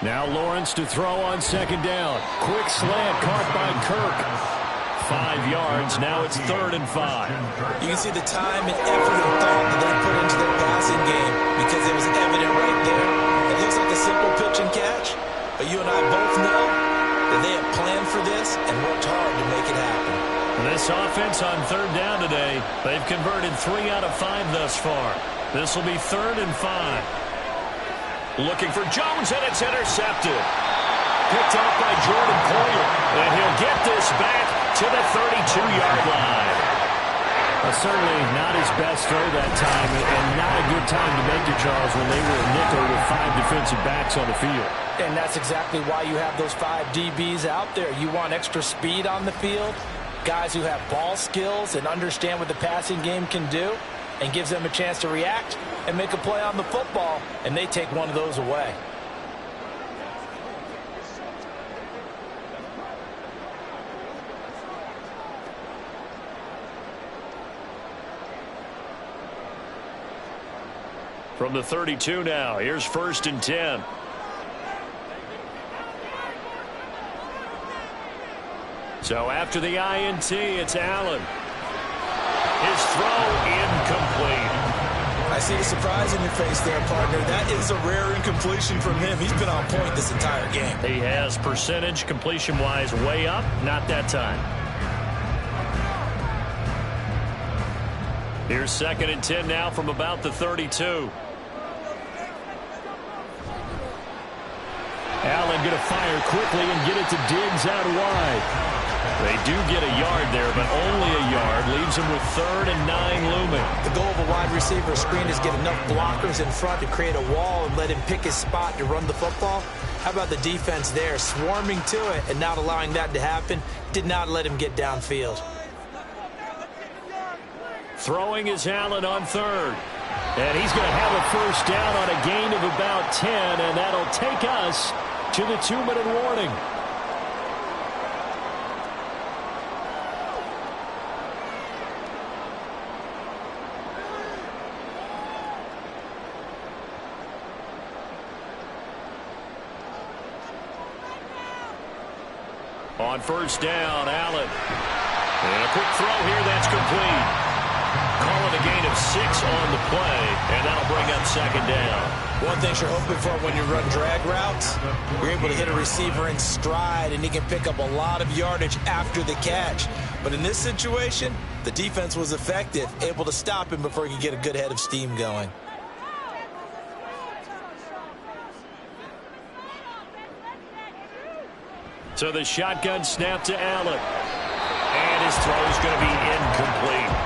Now Lawrence to throw on second down. Quick slant caught by Kirk. 5 yards. Now it's 3rd and 5. You can see the time and effort and thought that they put into their passing game, because it was evident right there. It looks like a simple pitch and catch, but you and I both know that they have planned for this and worked hard to make it happen. This offense on 3rd down today, they've converted 3 out of 5 thus far. This will be 3rd and 5. Looking for Jones, and it's intercepted. Picked off by Jordan Poyer, and he'll get this back to the 32-yard line. Certainly not his best throw that time, and not a good time to make it, Charles, when they were a nickel with 5 defensive backs on the field. And that's exactly why you have those 5 DBs out there. You want extra speed on the field, guys who have ball skills and understand what the passing game can do, and gives them a chance to react and make a play on the football, and they take one of those away. From the 32 now, here's 1st and 10. So after the INT, it's Allen. His throw incomplete. I see the surprise in your face there, partner. That is a rare incompletion from him. He's been on point this entire game. He has percentage completion-wise way up, not that time. Here's 2nd and 10 now from about the 32. Allen going to fire quickly and get it to Diggs out wide. They do get a yard there, but only a yard. Leaves them with 3rd and 9 looming. The goal of a wide receiver screen is get enough blockers in front to create a wall and let him pick his spot to run the football. How about the defense there, swarming to it and not allowing that to happen? Did not let him get downfield. Throwing is Allen on 3rd. And he's going to have a first down on a gain of about 10, and that'll take us to the 2-minute warning. On first down, Allen. And a quick throw here, that's complete. Calling a gain of 6 on the play, and that'll bring up 2nd down. One thing you're hoping for when you run drag routes, you're able to hit a receiver in stride, and he can pick up a lot of yardage after the catch. But in this situation, the defense was effective, able to stop him before he could get a good head of steam going. So the shotgun snap to Allen. And his throw is going to be incomplete.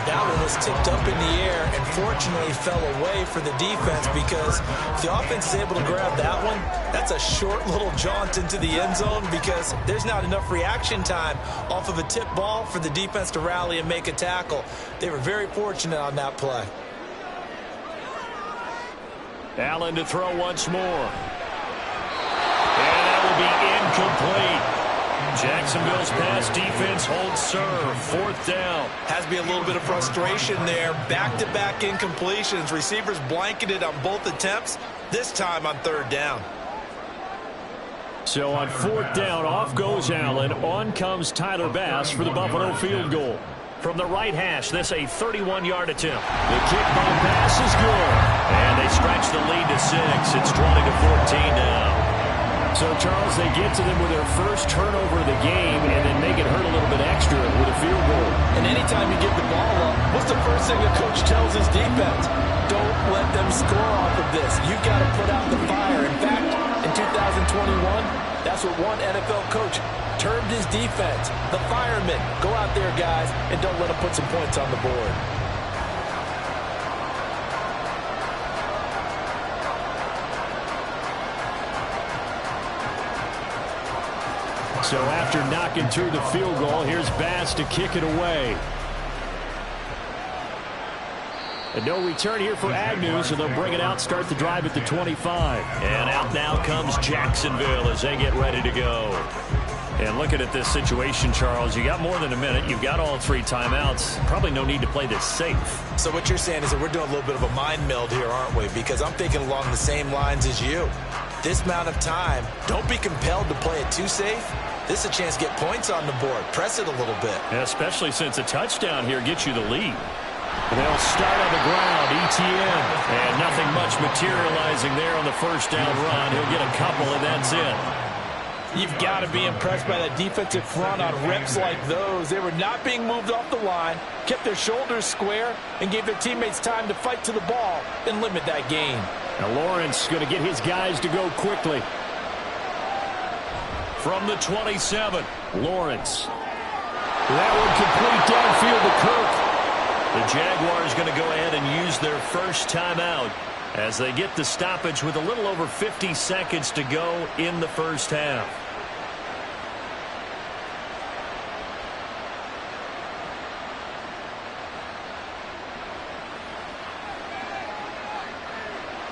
That one was tipped up in the air and fortunately fell away for the defense because if the offense is able to grab that one, that's a short little jaunt into the end zone because there's not enough reaction time off of a tip ball for the defense to rally and make a tackle. They were very fortunate on that play. Allen to throw once more. And that will be incomplete. Jacksonville's pass defense holds serve. 4th down. Has to be a little bit of frustration there. Back-to-back incompletions. Receivers blanketed on both attempts, this time on 3rd down. So on 4th down, off goes Allen. On comes Tyler Bass for the Buffalo field goal. From the right hash, this a 31-yard attempt. The kick by Bass is good. And they stretch the lead to 6. It's 20-14 now. So, Charles, they get to them with their first turnover of the game and then make it hurt a little bit extra with a field goal. And anytime you give the ball up, what's the first thing a coach tells his defense? Don't let them score off of this. You've got to put out the fire. In fact, in 2021, that's what one NFL coach termed his defense. The firemen. Go out there, guys, and don't let them put some points on the board. So after knocking through the field goal, here's Bass to kick it away. And no return here for Agnew, so they'll bring it out, start the drive at the 25. And out now comes Jacksonville as they get ready to go. And looking at this situation, Charles, you got more than a minute. You've got all 3 timeouts. Probably no need to play this safe. So what you're saying is that we're doing a little bit of a mind meld here, aren't we? Because I'm thinking along the same lines as you. This amount of time, don't be compelled to play it too safe. This is a chance to get points on the board. Press it a little bit. And especially since a touchdown here gets you the lead. They'll start on the ground, ETN. And nothing much materializing there on the first down run. He'll get a couple, and that's it. You've got to be impressed by that defensive front on reps like those. They were not being moved off the line, kept their shoulders square, and gave their teammates time to fight to the ball and limit that gain. Now Lawrence going to get his guys to go quickly. From the 27, Lawrence. That one complete downfield to Kirk. The Jaguars going to go ahead and use their first timeout as they get the stoppage with a little over 50 seconds to go in the first half.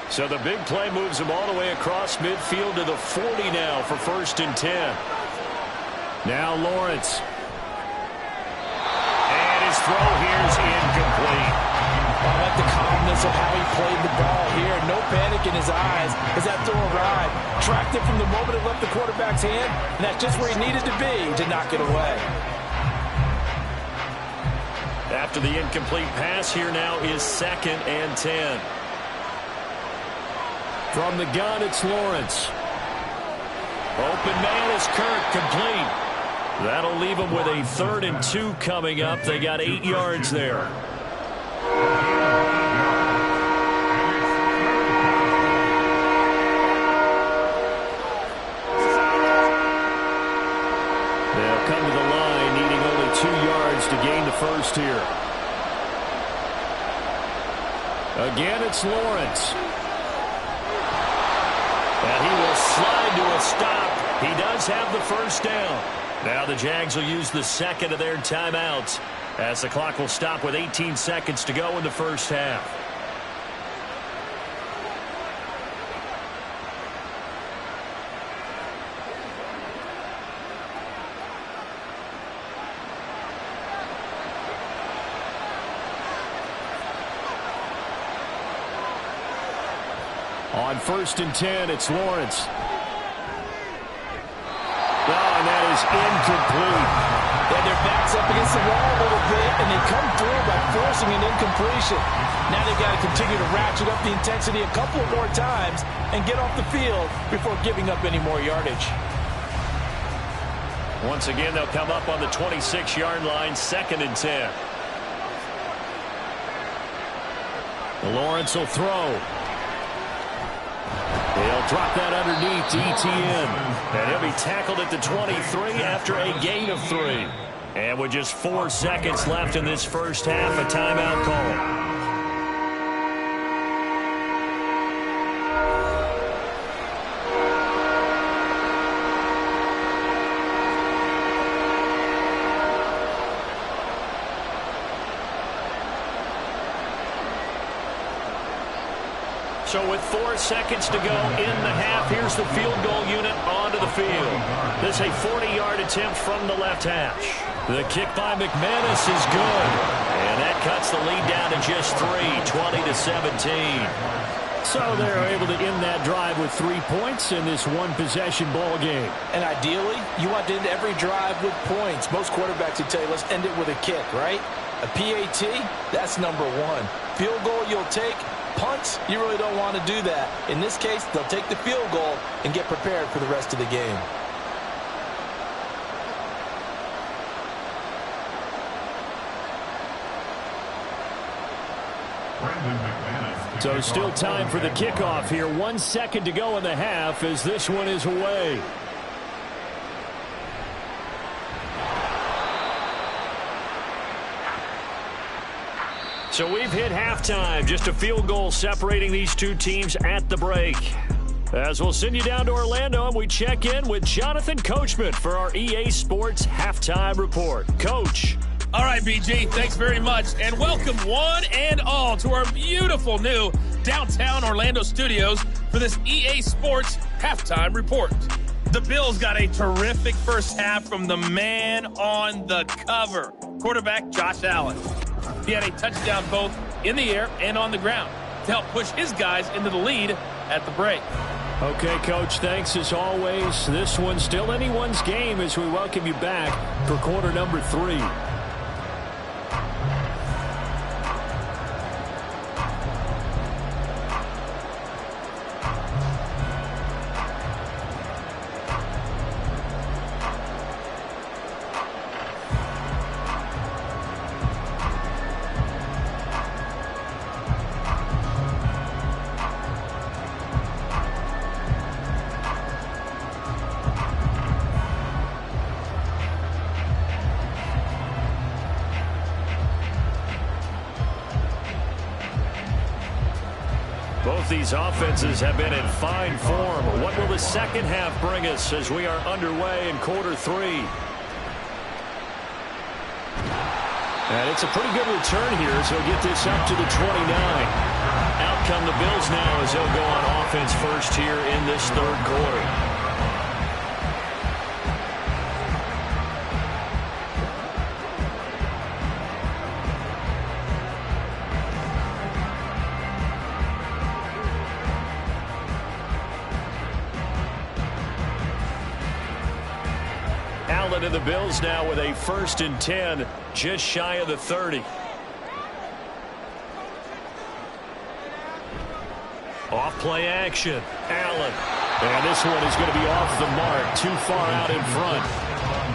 So the big play moves them all the way across midfield to the 40 now for 1st and 10. Now Lawrence. And his throw here is incomplete. I like the calmness of how he played the ball here. No panic in his eyes as that throw arrived. Tracked it from the moment it left the quarterback's hand, and that's just where he needed to be to knock it away. After the incomplete pass, here now is 2nd and 10. From the gun, it's Lawrence. Open man is Kirk, complete. That'll leave them with a 3rd and 2 coming up. They got 8 yards there. will come to the line, needing only 2 yards to gain the first here. Again, it's Lawrence. And he will slide to a stop. He does have the first down. Now the Jags will use the second of their timeouts as the clock will stop with 18 seconds to go in the first half. On 1st and 10, it's Lawrence. Oh, and that is incomplete. Yeah, their back's up against the wall a little bit, and they come through by forcing an incompletion. Now they've got to continue to ratchet up the intensity a couple of more times and get off the field before giving up any more yardage. Once again, they'll come up on the 26-yard line, 2nd and 10. Lawrence will throw. He'll drop that underneath to ETN. And he'll be tackled at the 23 after a gain of 3. And with just 4 seconds left in this first half, a timeout call. So with 4 seconds to go in the half, here's the field goal unit onto the field. This is a 40-yard attempt from the left hash. The kick by McManus is good. And that cuts the lead down to just 3, 20-17. So they're able to end that drive with 3 points in this one-possession ball game. And ideally, you want to end every drive with points. Most quarterbacks would tell you, let's end it with a kick, right? A PAT, that's number 1. Field goal you'll take. Punts, you really don't want to do that. In this case, they'll take the field goal and get prepared for the rest of the game. So still time for the kickoff here. 1 second to go in the half as this one is away. So we've hit halftime. Just a field goal separating these two teams at the break. As we'll send you down to Orlando, and we check in with Jonathan Coachman for our EA Sports Halftime Report. Coach. All right, BG, thanks very much. And welcome one and all to our beautiful new downtown Orlando studios for this EA Sports Halftime Report. The Bills got a terrific first half from the man on the cover, quarterback Josh Allen. He had a touchdown both in the air and on the ground to help push his guys into the lead at the break. Okay, Coach, thanks as always. This one's still anyone's game as we welcome you back for quarter number 3. Both these offenses have been in fine form. What will the second half bring us as we are underway in quarter 3? And it's a pretty good return here, so he'll get this up to the 29. Out come the Bills now as they'll go on offense first here in this third quarter. And the Bills now with a 1st and 10, just shy of the 30. Off play action, Allen. And this one is going to be off the mark, too far out in front.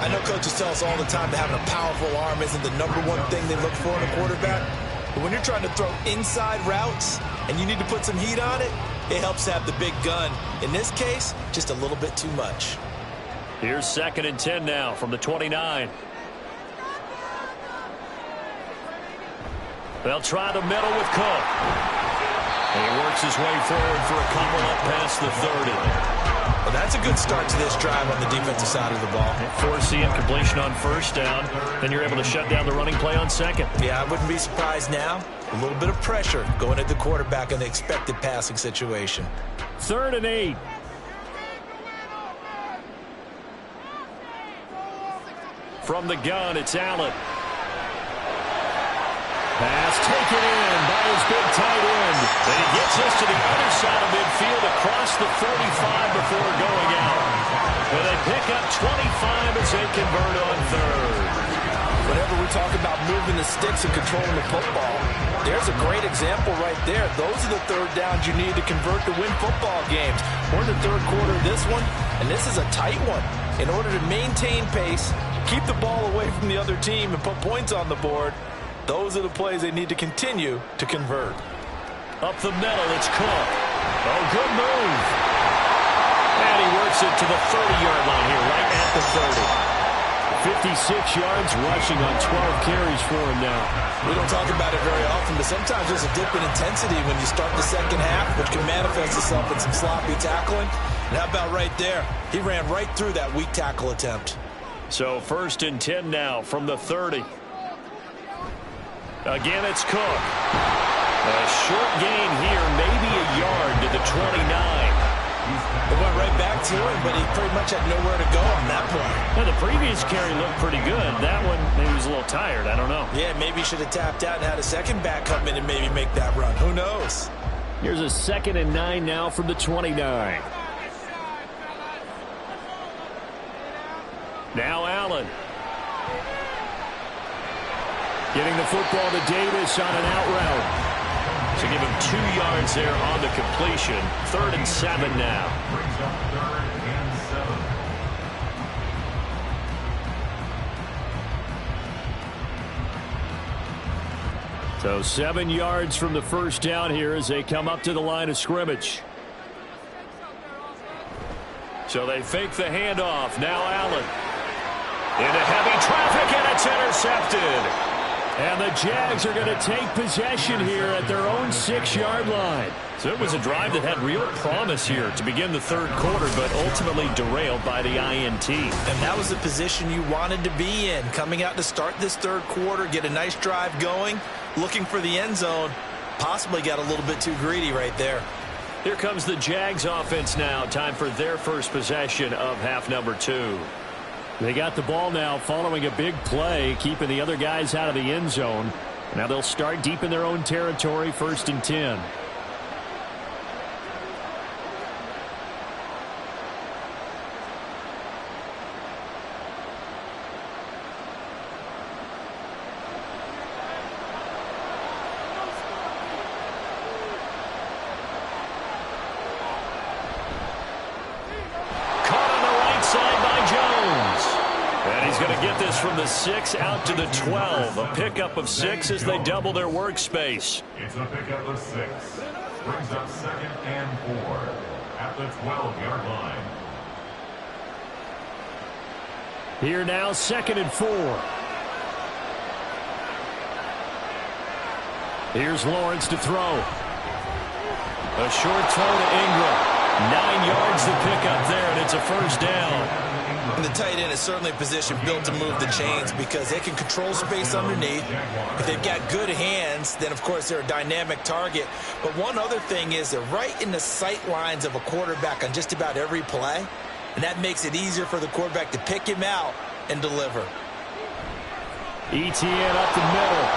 I know coaches tell us all the time that having a powerful arm isn't the number one thing they look for in a quarterback. But when you're trying to throw inside routes and you need to put some heat on it, it helps to have the big gun. In this case, just a little bit too much. Here's 2nd and 10 now from the 29. They'll try the middle with Cook. And he works his way forward for a couple up past the 30. Well, that's a good start to this drive on the defensive side of the ball. Force the incompletion on 1st down. Then you're able to shut down the running play on 2nd. Yeah, I wouldn't be surprised now. A little bit of pressure going at the quarterback in the expected passing situation. 3rd and 8. From the gun, it's Allen. Pass taken in by his big tight end. And he gets us to the other side of midfield across the 45 before going out. And they pick up 25 as they convert on 3rd. Whenever we talk about moving the sticks and controlling the football, there's a great example right there. Those are the 3rd downs you need to convert to win football games. We're in the 3rd quarter of this one, and this is a tight one. In order to maintain pace, keep the ball away from the other team, and put points on the board, those are the plays they need to continue to convert. Up the middle, it's Cook. Oh, good move. And he works it to the 30-yard line here, right at the 30. 56 yards rushing on 12 carries for him now. We don't talk about it very often, but sometimes there's a dip in intensity when you start the 2nd half, which can manifest itself in some sloppy tackling. And how about right there? He ran right through that weak tackle attempt. So 1st and 10 now from the 30. Again, it's Cook. A short gain here, maybe a yard to the 29. It went right back to him, but he pretty much had nowhere to go on that play. Now, the previous carry looked pretty good. That one, maybe he was a little tired. I don't know. Yeah, maybe he should have tapped out and had a second back come in and maybe make that run. Who knows? Here's a 2nd and 9 now from the 29. Now Allen. Getting the football to Davis on an out route. So give him 2 yards there on the completion. 3rd and 7 now. Brings up 3rd and 7. So 7 yards from the 1st down here as they come up to the line of scrimmage. So they fake the handoff. Now Allen. Into heavy traffic, and it's intercepted. And the Jags are going to take possession here at their own 6-yard line. So it was a drive that had real promise here to begin the 3rd quarter, but ultimately derailed by the INT. And that was the position you wanted to be in. Coming out to start this 3rd quarter, get a nice drive going, looking for the end zone. Possibly got a little bit too greedy right there. Here comes the Jags offense now. Time for their first possession of half number 2. They got the ball now following a big play, keeping the other guys out of the end zone. Now they'll start deep in their own territory, 1st and 10. From the 6 out to the 12. A pickup of 6 as they double their workspace. It's a pickup of 6. Brings up 2nd and 4 at the 12-yard line. Here now, 2nd and 4. Here's Lawrence to throw. A short throw to Ingram. 9 yards to pick up there, and it's a 1st down. And the tight end is certainly a position built to move the chains because they can control space underneath. If they've got good hands, then, of course, they're a dynamic target. But one other thing is they're right in the sight lines of a quarterback on just about every play, and that makes it easier for the quarterback to pick him out and deliver. ETN up the middle.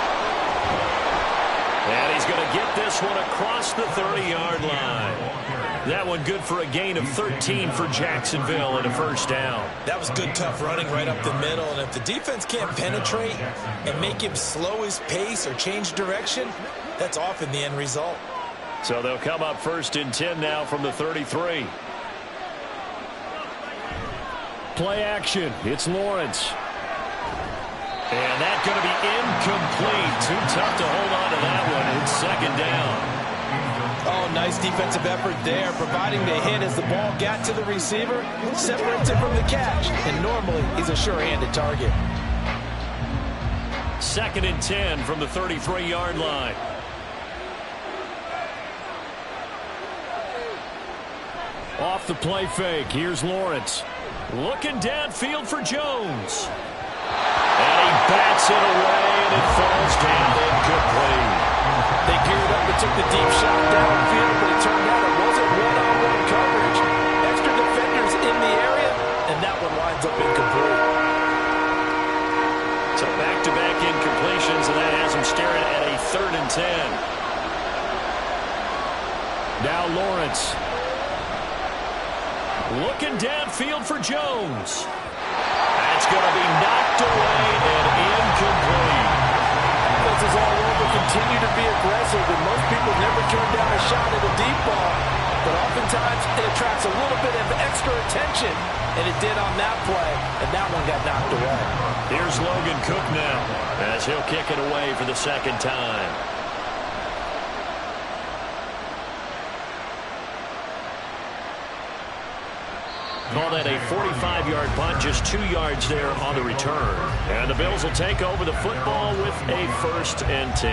And he's going to get this one across the 30-yard line. That one good for a gain of 13 for Jacksonville and a 1st down. That was good, tough running right up the middle. And if the defense can't penetrate and make him slow his pace or change direction, that's often the end result. So they'll come up 1st and 10 now from the 33. Play action. It's Lawrence. And that's going to be incomplete. Too tough to hold on to that one. It's 2nd down. Oh, nice defensive effort there, providing the hit as the ball got to the receiver, separates him from the catch, and normally he's a sure-handed target. 2nd and 10 from the 33-yard line. Off the play fake, here's Lawrence. Looking downfield for Jones. And he bats it away, and it falls down incomplete. They geared up and took the deep shot downfield, but it turned out it wasn't one-on-one coverage. Extra defenders in the area, and that one winds up incomplete. So back-to-back incompletions, and that has him staring at a 3rd and 10. Now Lawrence. Looking downfield for Jones. That's going to be knocked away and incomplete. Defenses all over continue to be aggressive, and most people never turn down a shot at a deep ball. But oftentimes it attracts a little bit of extra attention, and it did on that play, and that one got knocked away. Here's Logan Cook now, as he'll kick it away for the 2nd time. Call that a 45-yard punt, just 2 yards there on the return. And the Bills will take over the football with a 1st and 10.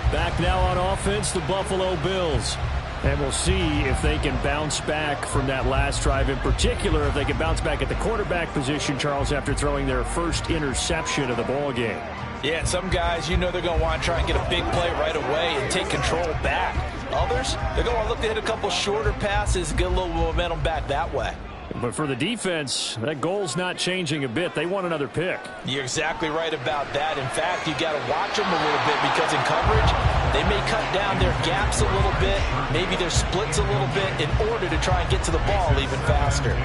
Back now on offense, the Buffalo Bills. And we'll see if they can bounce back from that last drive. In particular, if they can bounce back at the quarterback position, Charles, after throwing their first interception of the ball game. Yeah, some guys, you know they're going to want to try and get a big play right away and take control back. Others, they're going to look to hit a couple shorter passes, get a little momentum back that way. But for the defense, that goal's not changing a bit. They want another pick. You're exactly right about that. In fact, you got to watch them a little bit because in coverage, they may cut down their gaps a little bit, maybe their splits a little bit in order to try and get to the ball even faster.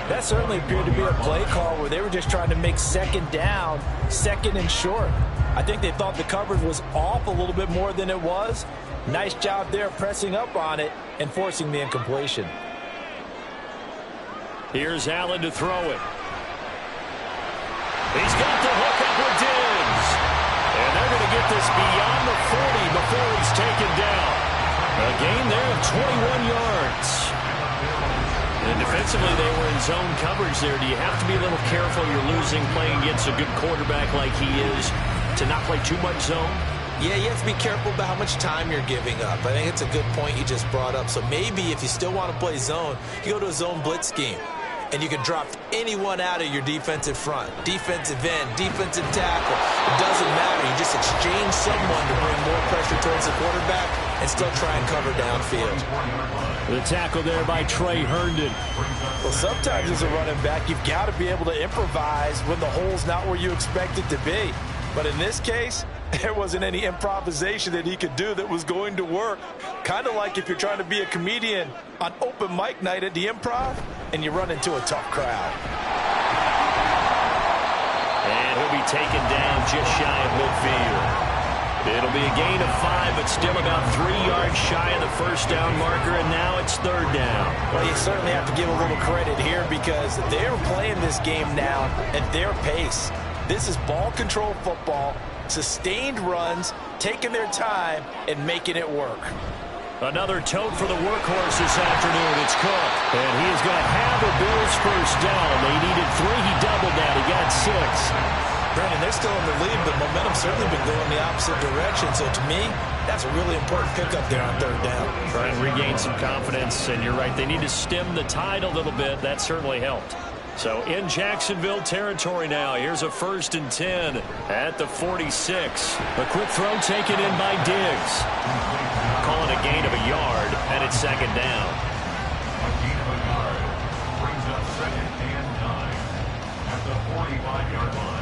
That certainly appeared to be a play call where they were just trying to make 2nd down, 2nd and short. I think they thought the coverage was off a little bit more than it was. Nice job there pressing up on it and forcing the incompletion. Here's Allen to throw it. He's got the hook up with Diggs. And they're going to get this beyond the 40 before he's taken down. A gain there of 21 yards. And defensively, they were in zone coverage there. Do you have to be a little careful? You're losing playing against a good quarterback like he is to not play too much zone? Yeah, you have to be careful about how much time you're giving up. I think it's a good point you just brought up. So maybe if you still want to play zone, you go to a zone blitz scheme. And you can drop anyone out of your defensive front. Defensive end, defensive tackle. It doesn't matter. You just exchange someone to bring more pressure towards the quarterback and still try and cover downfield. The tackle there by Trey Herndon. Well, sometimes as a running back, you've got to be able to improvise when the hole's not where you expect it to be. But in this case, there wasn't any improvisation that he could do that was going to work. Kind of like if you're trying to be a comedian on open mic night at the Improv and you run into a tough crowd. And he'll be taken down just shy of midfield. It'll be a gain of 5, but still about 3 yards shy of the 1st down marker, and now it's 3rd down. Well, you certainly have to give a little credit here because they're playing this game now at their pace. This is ball control football. Sustained runs, taking their time, and making it work. Another tote for the workhorse this afternoon. It's Cook. And he is going to have the Bills 1st down. They needed 3. He doubled that. He got 6. Brandon, they're still in the lead, but momentum's certainly been going the opposite direction. So to me, that's a really important pickup there on 3rd down. Try and regain some confidence. And you're right, they need to stem the tide a little bit. That certainly helped. So in Jacksonville territory now. Here's a 1st and 10 at the 46. A quick throw taken in by Diggs. Calling a gain of a yard, and it's 2nd down. A gain of a yard brings up 2nd and 9 at the 45-yard line.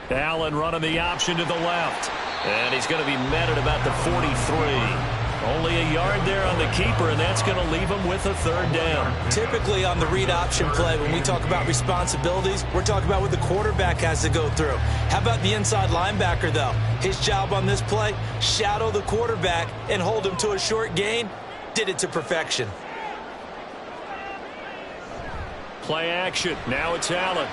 Allen running the option to the left. And he's going to be met at about the 43. Only a yard there on the keeper, and that's going to leave him with a 3rd down. Typically on the read option play, when we talk about responsibilities, we're talking about what the quarterback has to go through. How about the inside linebacker, though? His job on this play, shadow the quarterback and hold him to a short gain. Did it to perfection. Play action. Now it's Allen.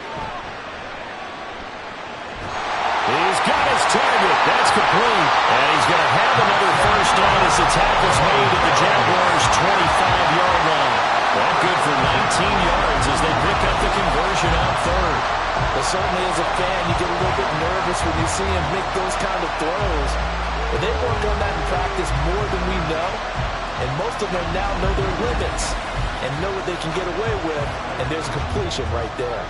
He's got his target. That's complete. And he's going to have another first down as the tackle's made at the Jaguars' 25-yard line. That good for 19 yards as they pick up the conversion on third. Well, certainly as a fan, you get a little bit nervous when you see him make those kind of throws. But they work on that in practice more than we know. And most of them now know their limits and know what they can get away with. And there's completion right there.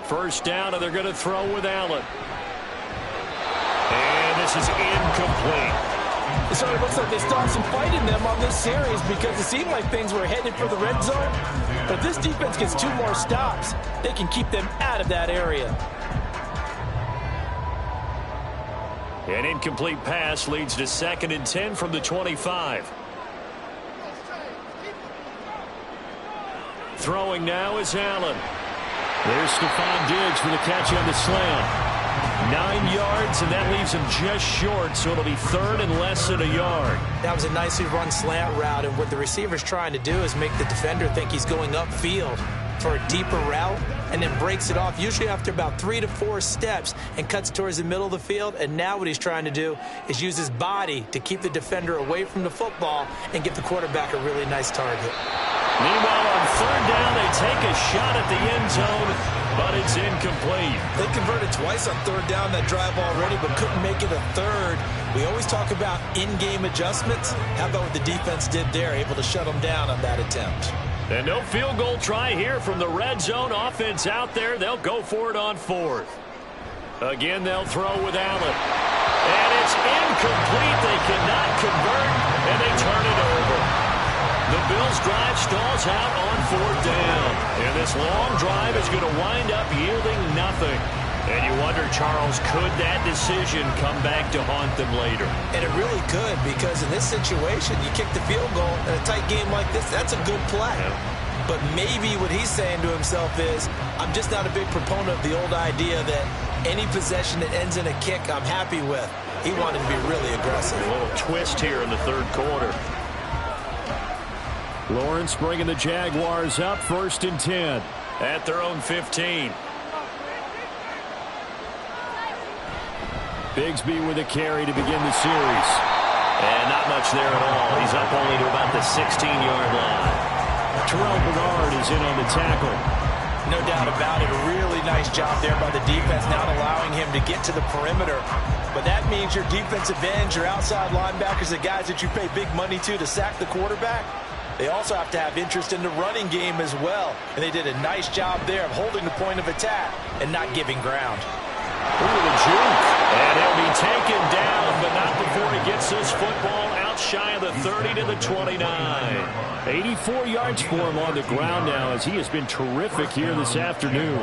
First down, and they're going to throw with Allen. And this is incomplete. So it looks like they stopped some fight in them on this series because it seemed like things were headed for the red zone. But if this defense gets 2 more stops, they can keep them out of that area. An incomplete pass leads to 2nd and 10 from the 25. Throwing now is Allen. There's Stephon Diggs for the catch on the slant. 9 yards, and that leaves him just short, so it'll be 3rd and less than a yard. That was a nicely run slant route, and what the receiver's trying to do is make the defender think he's going upfield for a deeper route, and then breaks it off, usually after about 3 to 4 steps, and cuts towards the middle of the field. And now what he's trying to do is use his body to keep the defender away from the football and give the quarterback a really nice target. Meanwhile, on 3rd down, they take a shot at the end zone, but it's incomplete. They converted twice on 3rd down that drive already, but couldn't make it a 3rd. We always talk about in-game adjustments. How about what the defense did there, able to shut them down on that attempt? And no field goal try here from the red zone offense out there. They'll go for it on 4th. Again, they'll throw with Allen. And it's incomplete. They cannot convert, and they turn it over. The Bills' drive stalls out on 4th down. And this long drive is going to wind up yielding nothing. And you wonder, Charles, could that decision come back to haunt them later? And it really could, because in this situation, you kick the field goal in a tight game like this, that's a good play. Yeah. But maybe what he's saying to himself is, I'm just not a big proponent of the old idea that any possession that ends in a kick I'm happy with. He wanted to be really aggressive. A little twist here in the 3rd quarter. Lawrence bringing the Jaguars up 1st and 10 at their own 15. Bigsby with a carry to begin the series. And not much there at all. He's up only to about the 16-yard line. Terrell Bernard is in on the tackle. No doubt about it. A really nice job there by the defense, not allowing him to get to the perimeter. But that means your defensive ends, your outside linebackers, the guys that you pay big money to sack the quarterback, they also have to have interest in the running game as well. And they did a nice job there of holding the point of attack and not giving ground. Ooh, the juke. And he'll be taken down, but not before he gets this football out shy of the 30 to the 29. 84 yards for him on the ground now, as he has been terrific here this afternoon.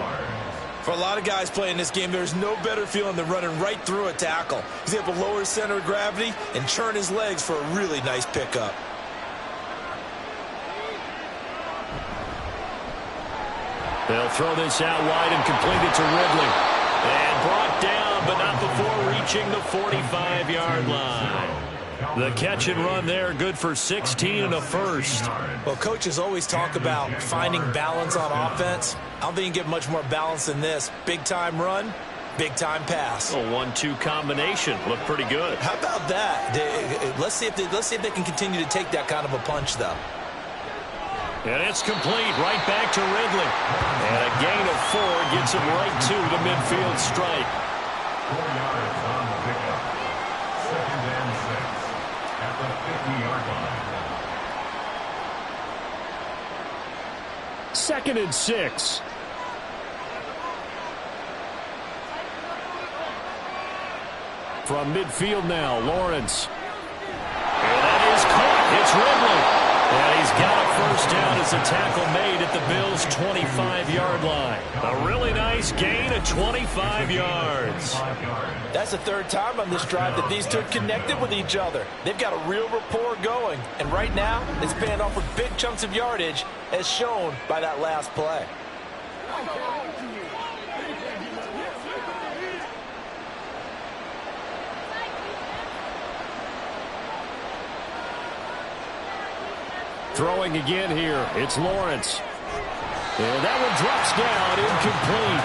For a lot of guys playing this game, there's no better feeling than running right through a tackle. He's able to lower his center of gravity and churn his legs for a really nice pickup. They'll throw this out wide and complete it to Ridley. And brought down, but not before reaching the 45-yard line. The catch and run there, good for 16 and a first. Well, coaches always talk about finding balance on offense. I don't think you can get much more balance than this. Big-time run, big-time pass. A 1-2 combination. Looked pretty good. How about that? Let's see if they can continue to take that kind of a punch, though. And it's complete, right back to Ridley. And a gain of 4 gets him right to the midfield stripe. 4 yards on the pickup. 2nd and 6 at the 50-yard line. 2nd and 6. From midfield now, Lawrence. And that is caught. It's Ridley. And he's got a first down as the tackle made at the Bills' 25-yard line. A really nice gain of 25 yards. That's the 3rd time on this drive that these two connected with each other. They've got a real rapport going. And right now, it's paying off with big chunks of yardage, as shown by that last play. Throwing again here, it's Lawrence. And that one drops down, incomplete.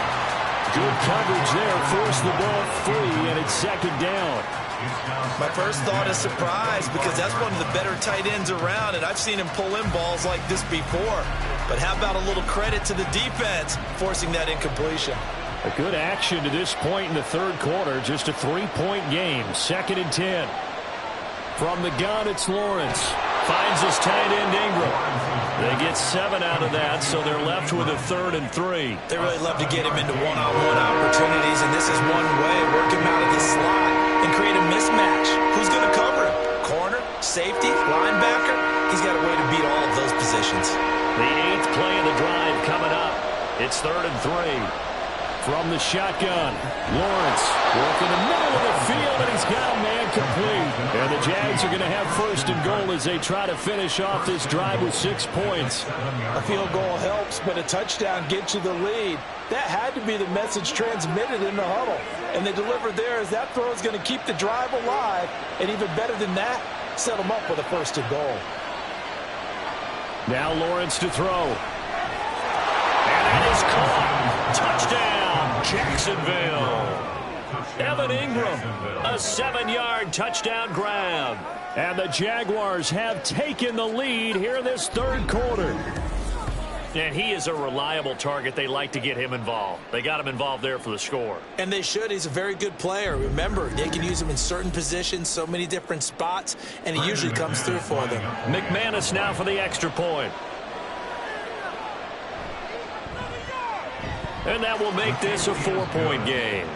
Good coverage there, forced the ball free, and it's second down. My first thought is surprise because that's one of the better tight ends around, and I've seen him pull in balls like this before. But how about a little credit to the defense forcing that incompletion? A good action to this point in the third quarter, just a 3-point game, 2nd and 10. From the gun, it's Lawrence. Finds his tight end Ingram. They get 7 out of that, so they're left with a 3rd and 3. They really love to get him into one-on-one opportunities, and this is one way, work him out of the slot and create a mismatch. Who's going to cover him? Corner, safety, linebacker? He's got a way to beat all of those positions. The 8th play of the drive coming up. It's 3rd and 3. From the shotgun, Lawrence working the middle of the field, and he's got a man complete. And the Jags are going to have 1st and goal as they try to finish off this drive with 6 points. A field goal helps, but a touchdown gets you the lead. That had to be the message transmitted in the huddle. And they delivered there as that throw is going to keep the drive alive. And even better than that, set them up with a 1st and goal. Now Lawrence to throw. And that is caught. Touchdown. Jacksonville. Evan Ingram, a 7-yard touchdown grab. And the Jaguars have taken the lead here in this third quarter. And he is a reliable target. They like to get him involved. They got him involved there for the score. And they should. He's a very good player. Remember, they can use him in certain positions, so many different spots, and he usually comes through for them. McManus now for the extra point. And that will make this a 4-point game.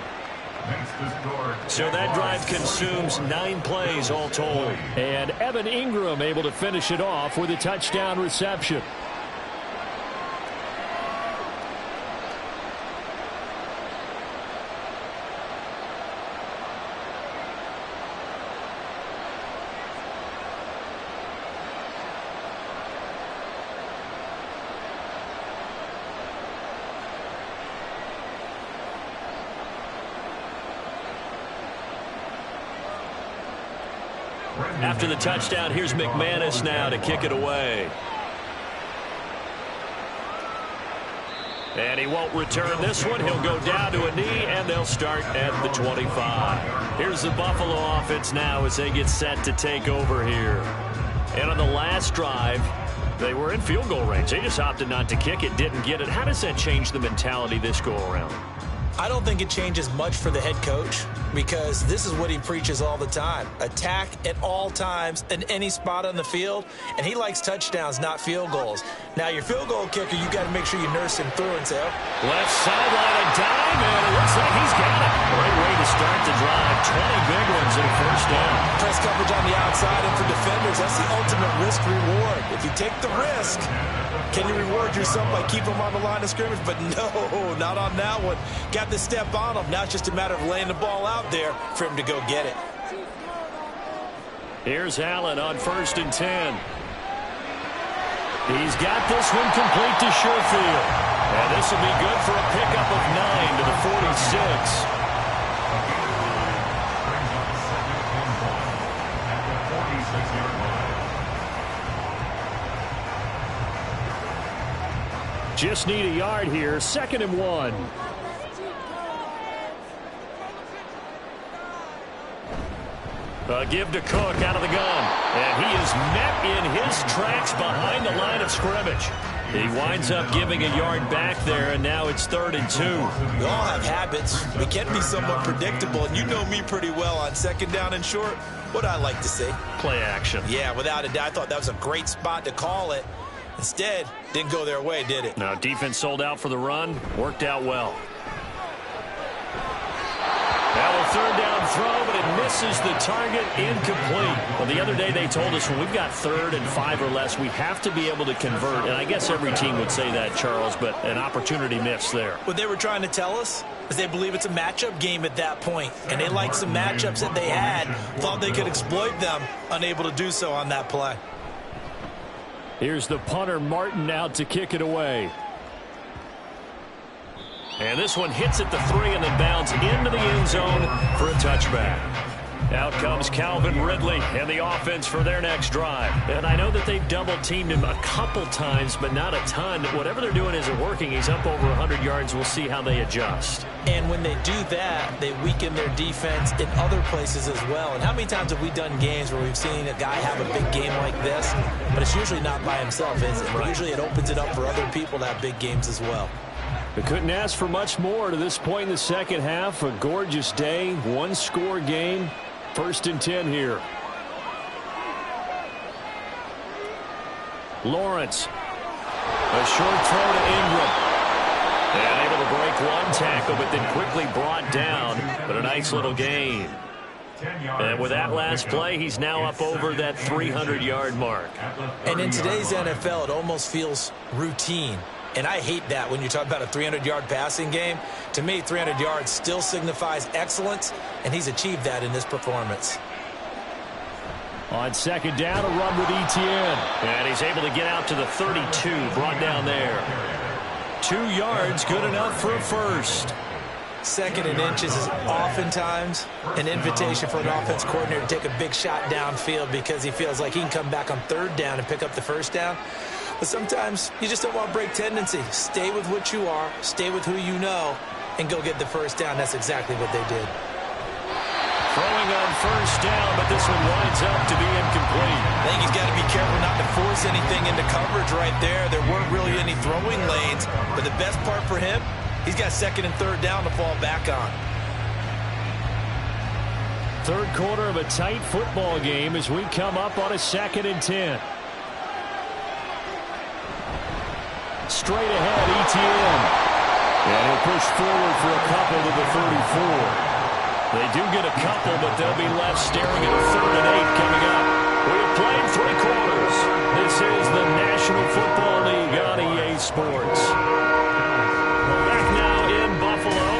So that drive consumes 9 plays all told. And Evan Ingram able to finish it off with a touchdown reception. After the touchdown, here's McManus now to kick it away. And he won't return this one. He'll go down to a knee, and they'll start at the 25. Here's the Buffalo offense now as they get set to take over here. And on the last drive, they were in field goal range. They just opted not to kick it, didn't get it. How does that change the mentality this go-around? I don't think it changes much for the head coach because this is what he preaches all the time. Attack at all times in any spot on the field, and he likes touchdowns, not field goals. Now, your field goal kicker, you got to make sure you nurse him through and say, oh. Left sideline a dime, and it looks like he's got it. Great way to start the drive. 20 big ones and a 1st down. Press coverage on the outside, and for defenders, that's the ultimate risk-reward. If you take the risk, can you reward yourself by keeping him on the line of scrimmage? But no, not on that one. Got the step on him. Now it's just a matter of laying the ball out there for him to go get it. Here's Allen on 1st and 10. He's got this one complete to Sherfield. And this will be good for a pickup of 9 to the 46. Just need a yard here. 2nd and 1. Give to Cook out of the gun. And he is met in his tracks behind the line of scrimmage. He winds up giving a yard back there, and now it's 3rd and 2. We all have habits. We can be somewhat predictable, and you know me pretty well on 2nd down and short. What I like to see. Play action. Yeah, without a doubt. I thought that was a great spot to call it. Instead, didn't go their way, did it? Now, defense sold out for the run. Worked out well. Now a 3rd down throw, but it misses the target, incomplete. Well, the other day they told us when we've got 3rd and 5 or less, we have to be able to convert. And I guess every team would say that, Charles, but an opportunity missed there. What they were trying to tell us is they believe it's a matchup game at that point. And they liked some matchups that they had, thought they could exploit them, unable to do so on that play. Here's the punter, Martin, out to kick it away. And this one hits at the 3 and then bounds into the end zone for a touchback. Out comes Calvin Ridley and the offense for their next drive. And I know that they've double-teamed him a couple times, but not a ton. Whatever they're doing isn't working. He's up over 100 yards. We'll see how they adjust. And when they do that, they weaken their defense in other places as well. And how many times have we done games where we've seen a guy have a big game like this, but it's usually not by himself, is it? Right. Usually it opens it up for other people to have big games as well. We couldn't ask for much more to this point in the second half. A gorgeous day, one-score game. 1st and 10 here. Lawrence. A short throw to Ingram. And able to break one tackle, but then quickly brought down. But a nice little gain. And with that last play, he's now up over that 300-yard mark. And in today's NFL, it almost feels routine. And I hate that when you talk about a 300-yard passing game. To me, 300 yards still signifies excellence, and he's achieved that in this performance. On second down, a run with Etienne. And he's able to get out to the 32, brought down there. 2 yards, good enough for a first. 2nd and inches is oftentimes an invitation for an offense coordinator to take a big shot downfield because he feels like he can come back on 3rd down and pick up the 1st down. But sometimes you just don't want to break tendency. Stay with what you are, stay with who you know, and go get the 1st down. That's exactly what they did. Throwing on 1st down, but this one winds up to be incomplete. I think he's got to be careful not to force anything into coverage right there. There weren't really any throwing lanes, but the best part for him, he's got 2nd and 3rd down to fall back on. 3rd quarter of a tight football game as we come up on a 2nd and 10. Straight ahead, Etienne. And he'll push forward for a couple to the 34. They do get a couple, but they'll be left staring at a 3rd and 8 coming up. We have played 3 quarters. This is the National Football League on EA Sports. Back now in Buffalo.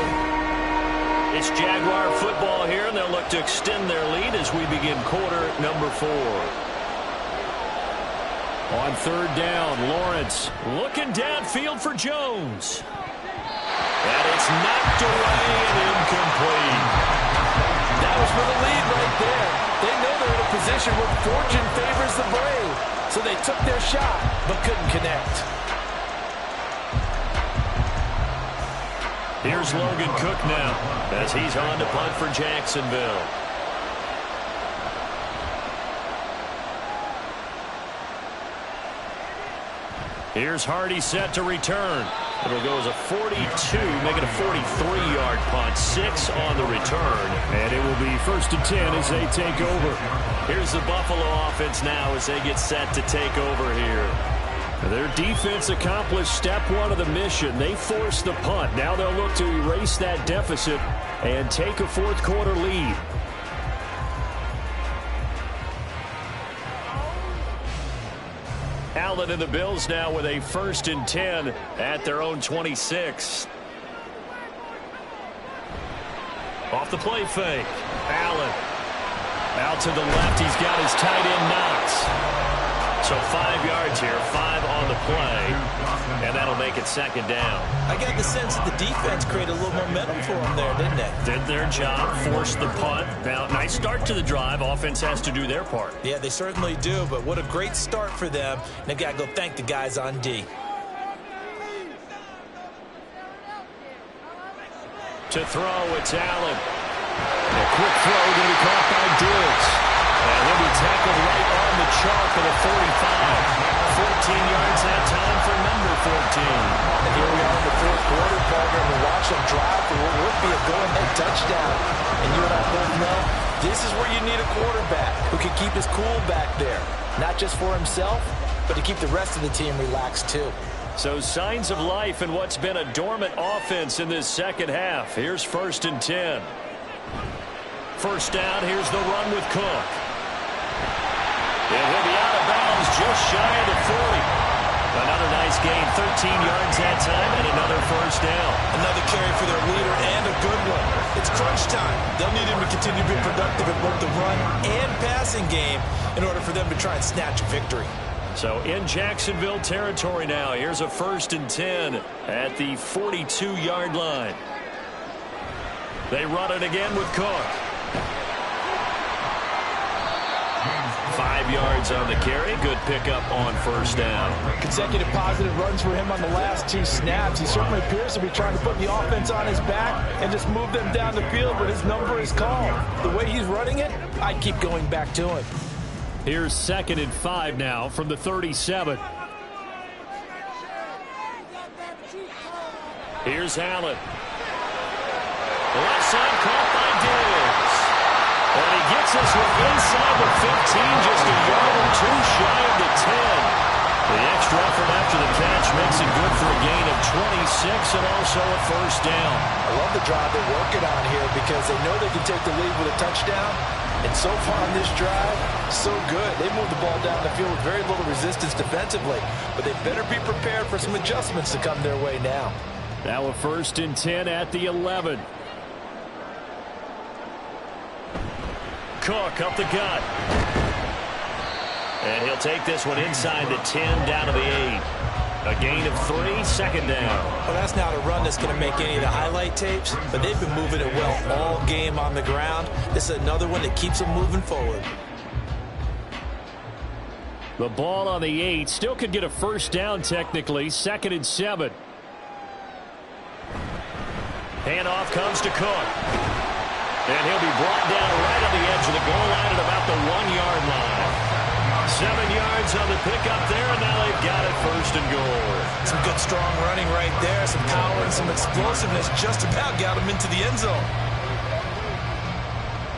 It's Jaguar football here, and they'll look to extend their lead as we begin quarter number 4. On 3rd down, Lawrence looking downfield for Jones. And it's knocked away and incomplete. That was for the lead right there. They know they're in a position where fortune favors the brave. So they took their shot, but couldn't connect. Here's Logan Cook now as he's on to punt for Jacksonville. Here's Hardy set to return. It'll go as a 42, make it a 43-yard punt. 6 on the return. And it will be 1st and 10 as they take over. Here's the Buffalo offense now as they get set to take over here. Their defense accomplished step 1 of the mission. They forced the punt. Now they'll look to erase that deficit and take a 4th quarter lead. Allen and the Bills now with a 1st and 10 at their own 26. Off the play fake. Allen out to the left. He's got his tight end Knox. So 5 yards here, 5 on the play, and that'll make it 2nd down. I got the sense that the defense created a little momentum for them there, didn't they? Did their job, forced the punt. Now, nice start to the drive. Offense has to do their part. Yeah, they certainly do, but what a great start for them. And they got to go thank the guys on D. To throw, it's Allen. A quick throw going to be caught by Diggs. And he'll be tackled right on the chalk of the 45. 14 yards that time for number 14. And here we are in the 4th quarter, partner, and we watch them drive for what would be a go-ahead touchdown. And you and I both know this is where you need a quarterback who can keep his cool back there. Not just for himself, but to keep the rest of the team relaxed too. So signs of life in what's been a dormant offense in this 2nd half. Here's 1st and 10. 1st down, here's the run with Cook. And he'll be out of bounds just shy of the 40. Another nice gain, 13 yards that time, and another 1st down. Another carry for their leader and a good one. It's crunch time. They'll need him to continue to be productive in both the run and passing game in order for them to try and snatch a victory. So in Jacksonville territory now, here's a 1st and 10 at the 42-yard line. They run it again with Cook. 5 yards on the carry. Good pickup on first down. Consecutive positive runs for him on the last 2 snaps. He certainly appears to be trying to put the offense on his back and just move them down the field, but his number is called. The way he's running it, I'd keep going back to him. Here's 2nd and 5 now from the 37. Here's Allen. The left side caught by Diggs. And he gets us inside the 15, just a yard or 2 shy of the 10. The extra effort after the catch makes it good for a gain of 26 and also a first down. I love the drive they're working on here because they know they can take the lead with a touchdown. And so far on this drive, so good. They moved the ball down the field with very little resistance defensively. But they better be prepared for some adjustments to come their way now. Now a 1st and 10 at the 11. Cook up the gut. And he'll take this one inside the 10 down to the 8. A gain of 3, 2nd down. Well, that's not a run that's going to make any of the highlight tapes, but they've been moving it well all game on the ground. This is another one that keeps them moving forward. The ball on the 8. Still could get a first down technically. 2nd and 7. Handoff comes to Cook. And he'll be brought down right on the edge of the goal line at about the 1-yard line. 7 yards on the pickup there, and now they've got it 1st and goal. Some good strong running right there, some power and some explosiveness just about got him into the end zone.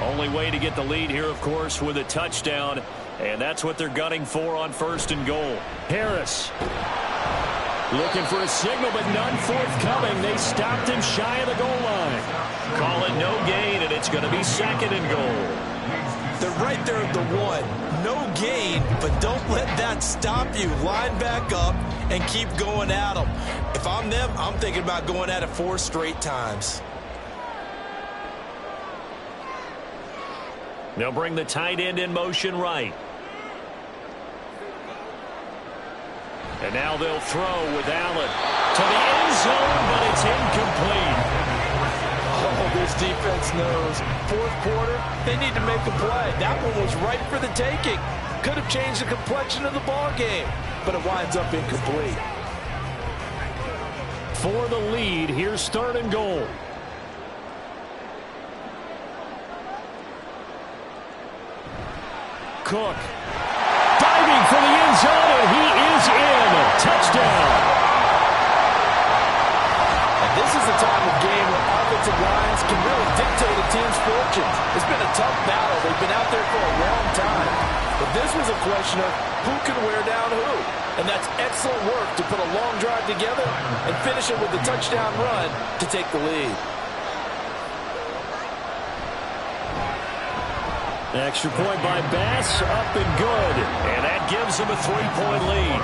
Only way to get the lead here, of course, with a touchdown, and that's what they're gunning for on 1st and goal. Harris looking for a signal, but none forthcoming. They stopped him shy of the goal line. Call it no gain, and it's going to be 2nd and goal. They're right there at the 1. No gain, but don't let that stop you. Line back up and keep going at them. If I'm them, I'm thinking about going at it 4 straight times. They'll bring the tight end in motion right. And now they'll throw with Allen to the end zone, but it's incomplete. Oh, this defense knows. 4th quarter, they need to make a play. That one was right for the taking. Could have changed the complexion of the ball game, but it winds up incomplete. For the lead, here's 3rd and goal. Cook diving for the end zone, and he is in. Touchdown. This is the time of game where offensive lines can really dictate a team's fortunes. It's been a tough battle. They've been out there for a long time. But this was a question of who can wear down who. And that's excellent work to put a long drive together and finish it with a touchdown run to take the lead. Extra point by Bass, up and good. And that gives them a 3-point lead.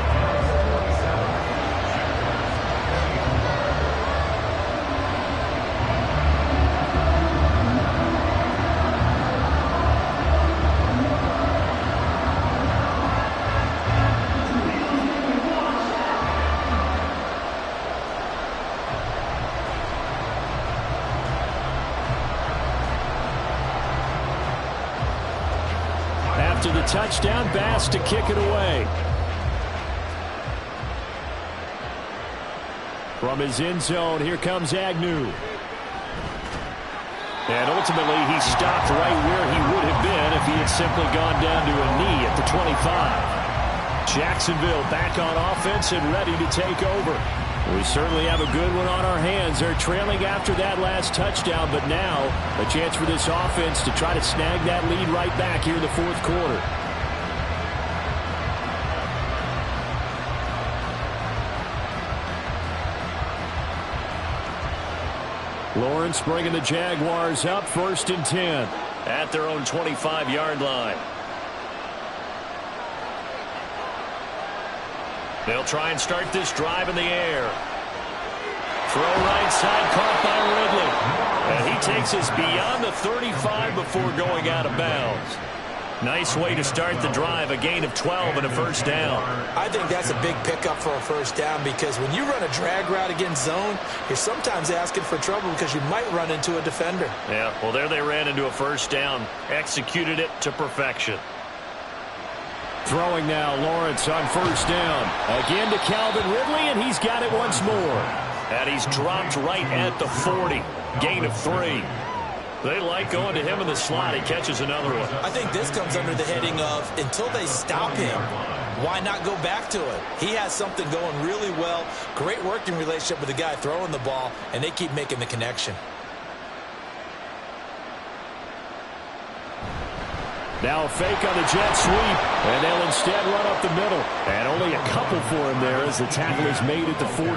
After the touchdown, Bass to kick it away. From his end zone, here comes Agnew. And ultimately, he stopped right where he would have been if he had simply gone down to a knee at the 25. Jacksonville back on offense and ready to take over. We certainly have a good one on our hands. They're trailing after that last touchdown, but now a chance for this offense to try to snag that lead right back here in the 4th quarter. Lawrence bringing the Jaguars up 1st and 10. At their own 25-yard line. They'll try and start this drive in the air. Throw right side, caught by Ridley. And he takes us beyond the 35 before going out of bounds. Nice way to start the drive, a gain of 12 and a first down. I think that's a big pickup for a first down because when you run a drag route against zone, you're sometimes asking for trouble because you might run into a defender. Yeah, well, there they ran into a first down, executed it to perfection. Throwing now, Lawrence on first down. Again to Calvin Ridley, and he's got it once more. And he's dropped right at the 40. Gain of 3. They like going to him in the slot. He catches another one. I think this comes under the heading of until they stop him, why not go back to it? He has something going really well. Great working relationship with the guy throwing the ball, and they keep making the connection. Now a fake on the jet sweep, and they'll instead run up the middle. And only a couple for him there as the tackle is made at the 42.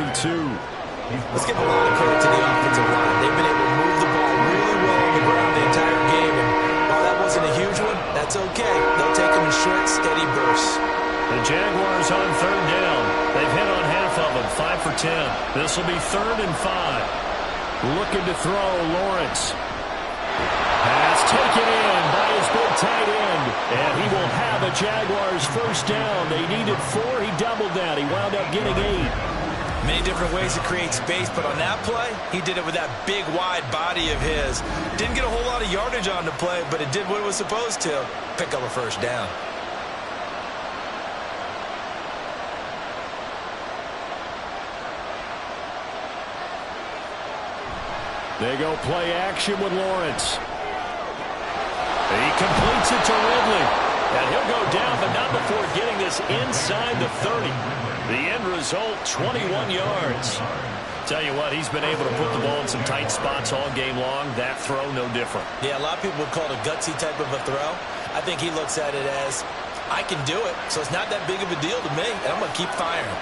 Let's give a lot of credit to the offensive line. They've been able to move the ball really well on the ground the entire game. And while that wasn't a huge one, that's okay. They'll take them in short, steady bursts. The Jaguars on third down. They've hit on half of them, 5 for 10. This will be 3rd and 5. Looking to throw, Lawrence. Pass taken in by his big tight end. And he will have a Jaguars first down. They needed 4. He doubled that. He wound up getting 8. Many different ways to create space, but on that play, he did it with that big, wide body of his. Didn't get a whole lot of yardage on the play, but it did what it was supposed to. Pick up a first down. They go play action with Lawrence. He completes it to Ridley. And he'll go down, but not before getting this inside the 30. The end result, 21 yards. Tell you what, he's been able to put the ball in some tight spots all game long. That throw, no different. Yeah, a lot of people would call it a gutsy type of a throw. I think he looks at it as, I can do it, so it's not that big of a deal to me, and I'm going to keep firing.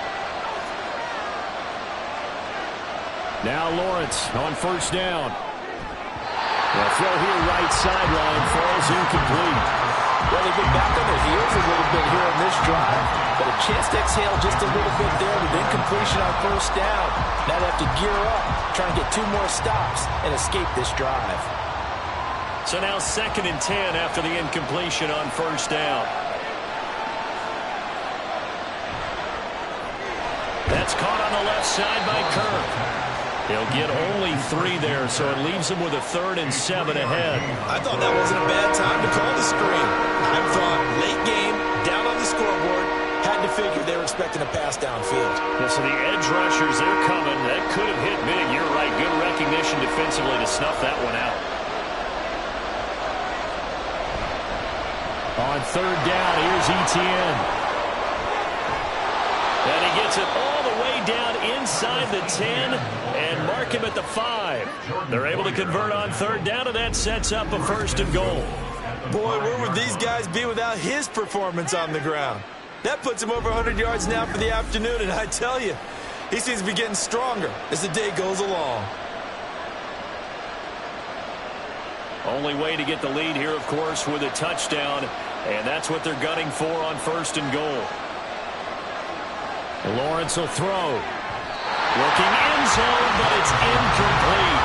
Now Lawrence on first down. The throw here right sideline falls incomplete. Well, they've been back on their heels a little bit here on this drive, but a chance to exhale just a little bit there with incompletion on first down. Now they have to gear up, try and get 2 more stops and escape this drive. So now 2nd and 10 after the incompletion on first down. That's caught on the left side by Kirk. He'll get only 3 there, so it leaves him with a 3rd and 7 ahead. I thought that wasn't a bad time to call the screen. I thought late game, down on the scoreboard, had to figure they were expecting a pass downfield. Yeah, so the edge rushers, they're coming. That could have hit big. You're right. Good recognition defensively to snuff that one out. On third down, here's Etienne. And he gets it all the way down inside the 10 and mark him at the 5. They're able to convert on third down, and that sets up a 1st and goal. Boy, where would these guys be without his performance on the ground? That puts him over 100 yards now for the afternoon, and I tell you, he seems to be getting stronger as the day goes along. Only way to get the lead here, of course, with a touchdown, and that's what they're gunning for on 1st and goal. Lawrence will throw. Looking end zone, but it's incomplete.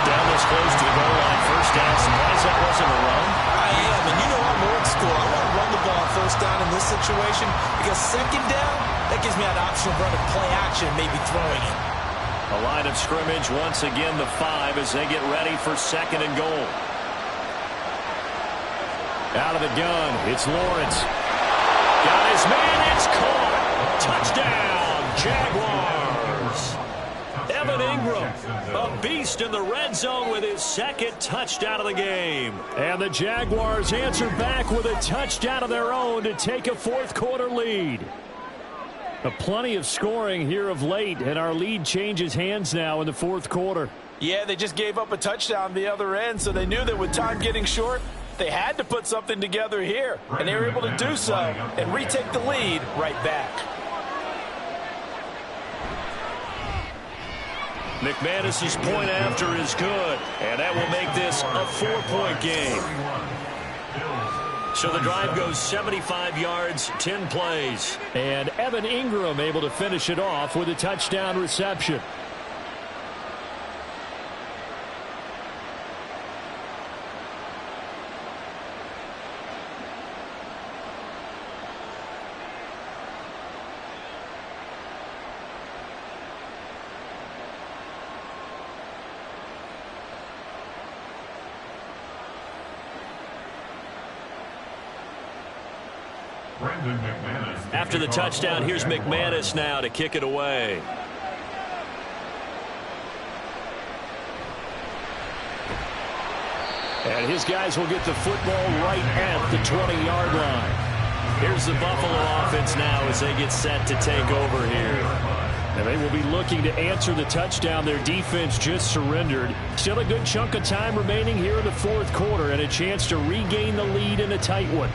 Down this close to the goal line. First down. Surprised that wasn't a run. I am, and you know I'm old school. I want to run the ball first down in this situation because 2nd down, that gives me an option of running play action and maybe throwing it. A line of scrimmage once again, the 5 as they get ready for 2nd and goal. Out of the gun, it's Lawrence. Got his man, it's caught. Touchdown, Jaguars. Evan Ingram, a beast in the red zone with his 2nd touchdown of the game. And the Jaguars answer back with a touchdown of their own to take a 4th quarter lead. Plenty of scoring here of late, and our lead changes hands now in the 4th quarter. Yeah, they just gave up a touchdown the other end, so they knew that with time getting short, they had to put something together here, and they were able to do so and retake the lead right back. McManus's point after is good, and that will make this a 4-point game. So the drive goes 75 yards, 10 plays. And Evan Ingram able to finish it off with a touchdown reception. After the touchdown, here's McManus now to kick it away. And his guys will get the football right at the 20-yard line. Here's the Buffalo offense now as they get set to take over here. And they will be looking to answer the touchdown their defense just surrendered. Still a good chunk of time remaining here in the fourth quarter and a chance to regain the lead in a tight one.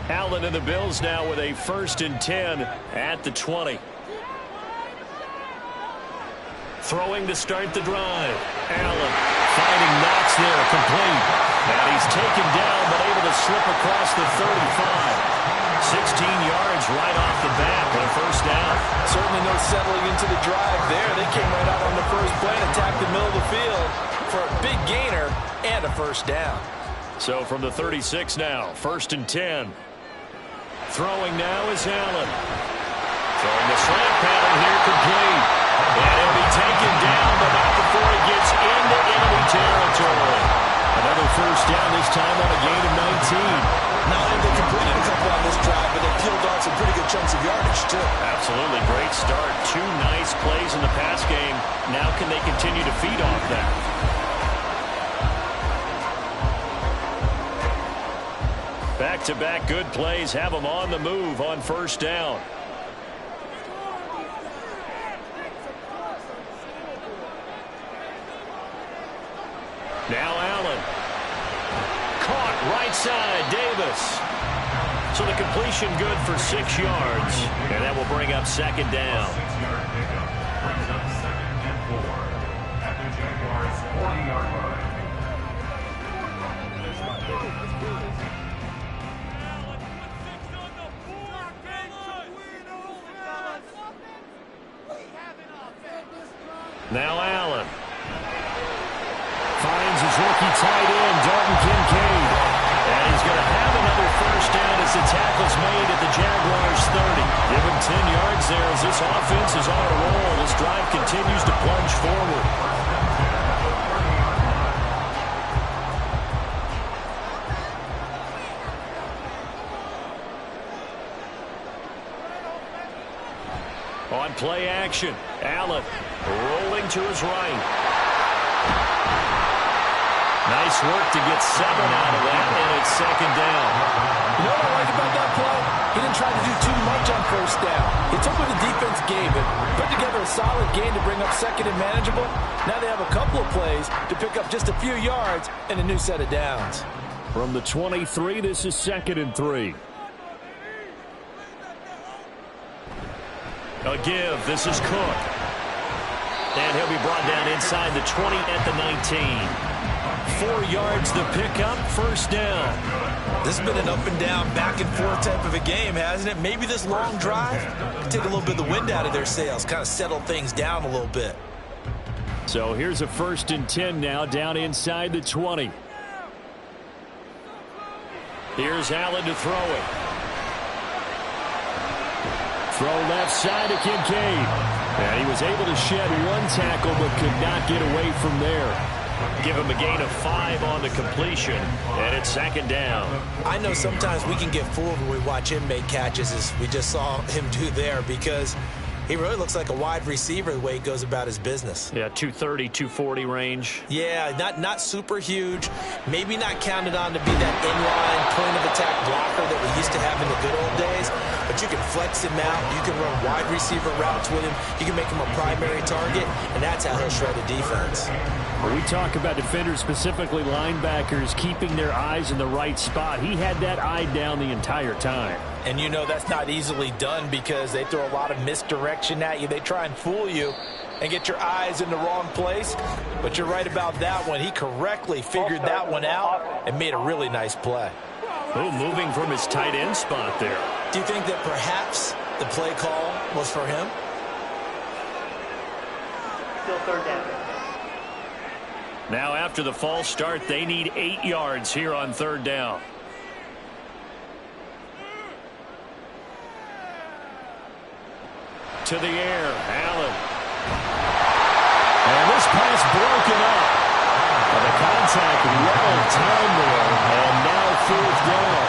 Allen and the Bills now with a 1st and 10 at the 20. Throwing to start the drive. Allen finding Knox there, complete. And he's taken down but able to slip across the 35. 16 yards right off the bat with a 1st down. Certainly no settling into the drive there. They came right out on the first play and attacked the middle of the field for a big gainer and a 1st down. So from the 36 now, 1st and 10. Throwing now is Allen. Throwing the slant pattern here, complete. And he'll be taken down, but not before he gets into enemy territory. Another 1st down, this time on a gain of 19. Not only they completed a couple on this drive, but they peeled off some pretty good chunks of yardage, too. Absolutely. Great start. 2 nice plays in the pass game. Now can they continue to feed off that? Back-to-back good plays have them on the move on 1st down. Now Allen. Caught right side, Davis. So the completion good for 6 yards. And that will bring up 2nd down. 6-yard pickup brings up 2nd and 4 at the Jaguars' 40-yard line. Now Allen. Finds his rookie tight end, Dalton Kincaid. And he's going to have another 1st down as the tackle's made at the Jaguars' 30. Give him 10 yards there as this offense is on a roll. This drive continues to plunge forward. On play action, Allen rolling to his right. Nice work to get 7 out of that, and it's 2nd down. You know what I like about that play? He didn't try to do too much on 1st down. He took what the defense gave him, put together a solid game to bring up 2nd and manageable. Now they have a couple of plays to pick up just a few yards and a new set of downs. From the 23, this is 2nd and 3. A give. This is Cook. And he'll be brought down inside the 20 at the 19. 4 yards the pickup, 1st down. This has been an up and down, back and forth type of a game, hasn't it? Maybe this long drive can take a little bit of the wind out of their sails, kind of settle things down a little bit. So here's a 1st and 10 now, down inside the 20. Here's Allen to throw it. Throw left side to Kincaid. And he was able to shed 1 tackle but could not get away from there. Give him a gain of 5 on the completion, and it's 2nd down. I know sometimes we can get fooled when we watch him make catches, as we just saw him do there, because he really looks like a wide receiver the way he goes about his business. Yeah, 230, 240 range. Yeah, not super huge. Maybe not counted on to be that inline point-of-attack blocker that we used to have in the good old days. But you can flex him out. You can run wide receiver routes with him. You can make him a primary target, and that's how he'll shred a defense. When we talk about defenders, specifically linebackers, keeping their eyes in the right spot, he had that eye down the entire time. And you know that's not easily done because they throw a lot of misdirection at you. They try and fool you and get your eyes in the wrong place. But you're right about that one. He correctly figured that one out and made a really nice play. Oh, moving from his tight end spot there. Do you think that perhaps the play call was for him? Still 3rd down. Now after the false start, they need 8 yards here on 3rd down. To the air, Allen. And this pass broken up. And the contact well timed there. 4th down.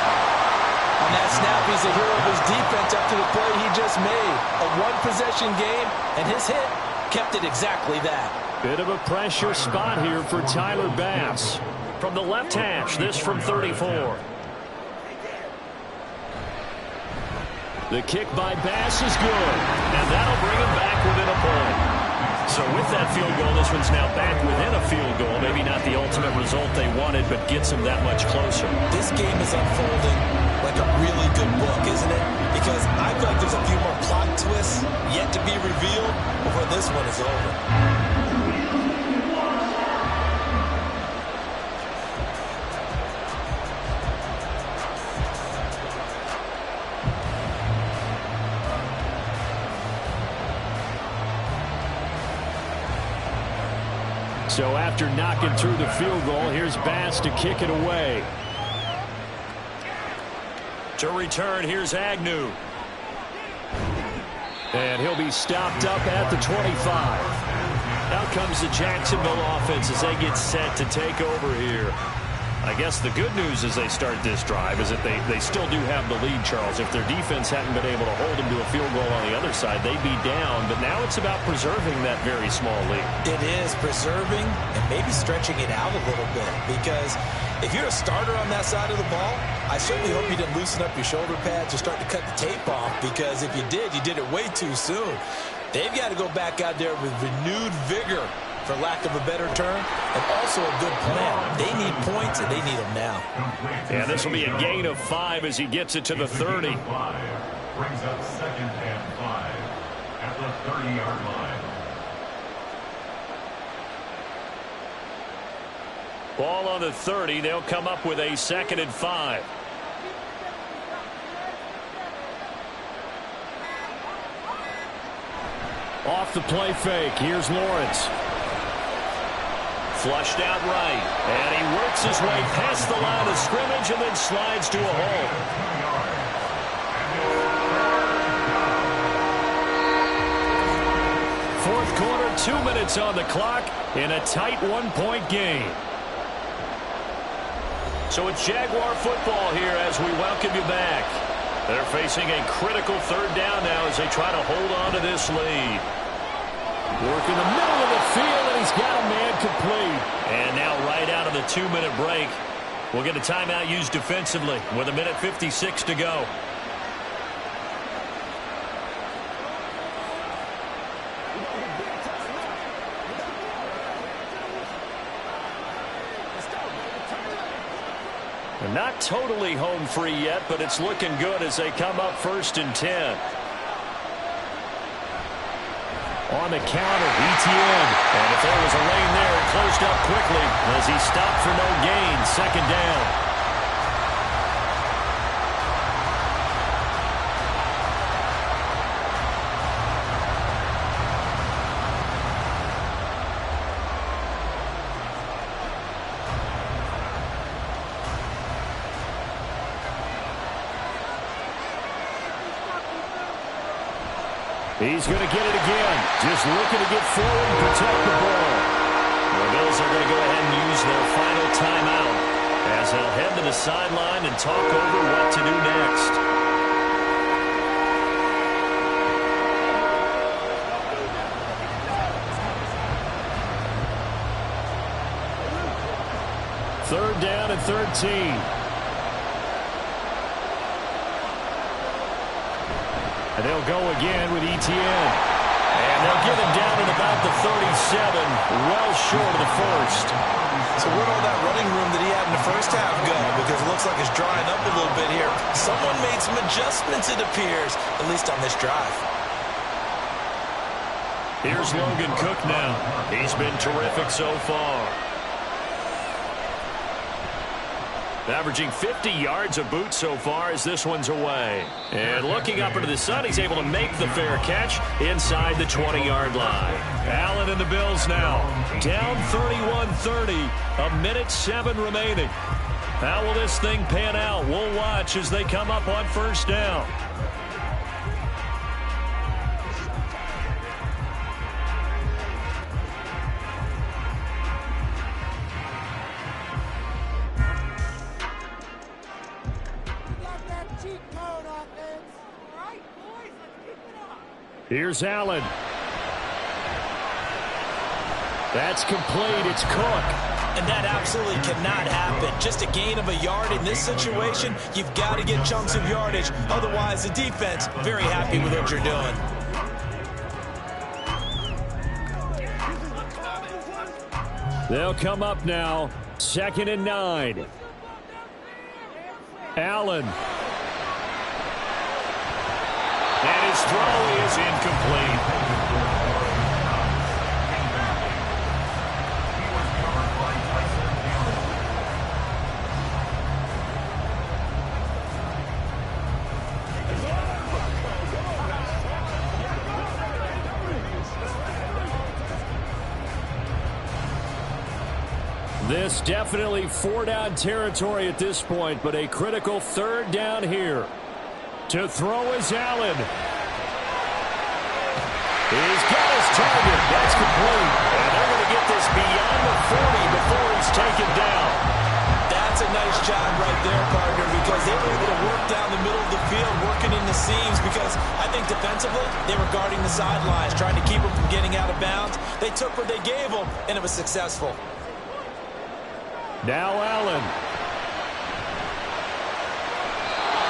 On that snap, he's a hero of his defense after the play he just made. A one-possession game, and his hit kept it exactly that. Bit of a pressure spot here for Tyler Bass. From the left hash, this from 34. The kick by Bass is good, and that'll bring him back within a point. So with that field goal, this one's now back within a field goal. Maybe not the ultimate result they wanted, but gets them that much closer. This game is unfolding like a really good book, isn't it? Because I feel like there's a few more plot twists yet to be revealed before this one is over. So after knocking through the field goal, here's Bass to kick it away. To return, here's Agnew. And he'll be stopped up at the 25. Out comes the Jacksonville offense as they get set to take over here. I guess the good news as they start this drive is that they still do have the lead, Charles. If their defense hadn't been able to hold them to a field goal on the other side, they'd be down. But now it's about preserving that very small lead. It is preserving and maybe stretching it out a little bit. Because if you're a starter on that side of the ball, I certainly hope you didn't loosen up your shoulder pads or start to cut the tape off. Because if you did, you did it way too soon. They've got to go back out there with renewed vigor, for lack of a better term, and also a good plan. They need points, and they need them now. And this will be a gain of 5 as he gets it to the 30. Brings up 2nd and 5 at the 30-yard line. Ball on the 30. They'll come up with a 2nd and 5. Off the play fake. Here's Lawrence. Flushed out right. And he works his way past the line of scrimmage and then slides to a hole. Fourth quarter, 2 minutes on the clock in a tight one-point game. So it's Jaguar football here as we welcome you back. They're facing a critical 3rd down now as they try to hold on to this lead. Work in the middle of the field, and he's got a man complete. And now right out of the 2-minute break, we'll get a timeout used defensively with 1:56 to go. And not totally home free yet, but it's looking good as they come up 1st and 10. On the counter, ETN. And if there was a lane there, it closed up quickly as he stopped for no gain. 2nd down. He's going to get it again. Just looking to get forward and protect the ball. The Bills are going to go ahead and use their final timeout as they'll head to the sideline and talk over what to do next. Third down and 13. And they'll go again with ETN. And they'll get him down at about the 37, well short of the 1st. So where'd all that running room that he had in the first half go? Because it looks like it's drying up a little bit here. Someone made some adjustments, it appears, at least on this drive. Here's Logan Cook now. He's been terrific so far. Averaging 50 yards a boot so far as this one's away. And looking up into the sun, he's able to make the fair catch inside the 20-yard line. Allen and the Bills now down 31-30, 1:07 remaining. How will this thing pan out? We'll watch as they come up on 1st down. Here's Allen. That's complete. It's Cook. And that absolutely cannot happen. Just a gain of a yard in this situation, you've got to get chunks of yardage. Otherwise, the defense, very happy with what you're doing. They'll come up now. 2nd and 9. Allen. And his throw is incomplete. This definitely 4-down territory at this point, but a critical 3rd down here. To throw is Allen. He's got his target. That's complete. And they're going to get this beyond the 40 before he's taken down. That's a nice job right there, partner, because they were able to work down the middle of the field, working in the seams, because I think defensively they were guarding the sidelines, trying to keep them from getting out of bounds. They took what they gave them, and it was successful. Now Allen.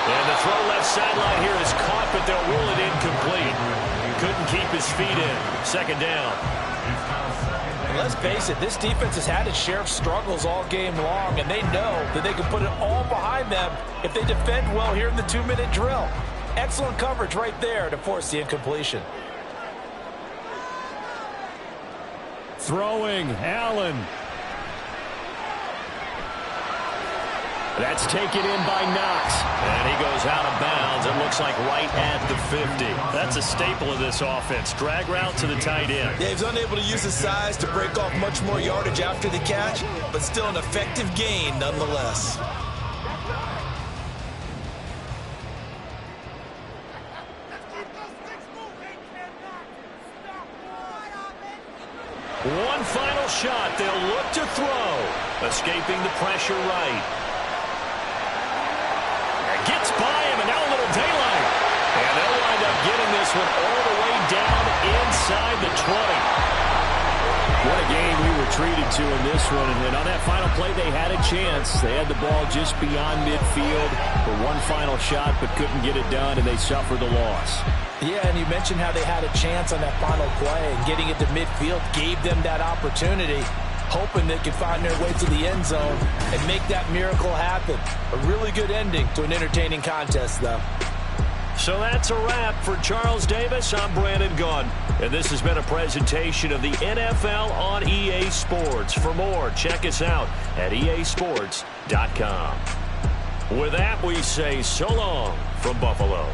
And the throw left sideline here is caught, but they'll rule it incomplete. Couldn't keep his feet in. 2nd down. Let's face it, this defense has had its share of struggles all game long, and they know that they can put it all behind them if they defend well here in the 2-minute drill. Excellent coverage right there to force the incompletion. Throwing, Allen. That's taken in by Knox. And he goes out of bounds. It looks like right at the 50. That's a staple of this offense. Drag route to the tight end. Yeah, he's unable to use his size to break off much more yardage after the catch, but still an effective gain nonetheless. One final shot. They'll look to throw. Escaping the pressure right. Gets by him, and now a little daylight. And they'll wind up getting this one all the way down inside the 20. What a game we were treated to in this one. And on that final play, they had a chance. They had the ball just beyond midfield for one final shot, but couldn't get it done, and they suffered the loss. Yeah, and you mentioned how they had a chance on that final play, and getting it to midfield gave them that opportunity, hoping they could find their way to the end zone and make that miracle happen. A really good ending to an entertaining contest, though. So that's a wrap for Charles Davis. I'm Brandon Gunn, and this has been a presentation of the NFL on EA Sports. For more, check us out at easports.com. With that, we say so long from Buffalo.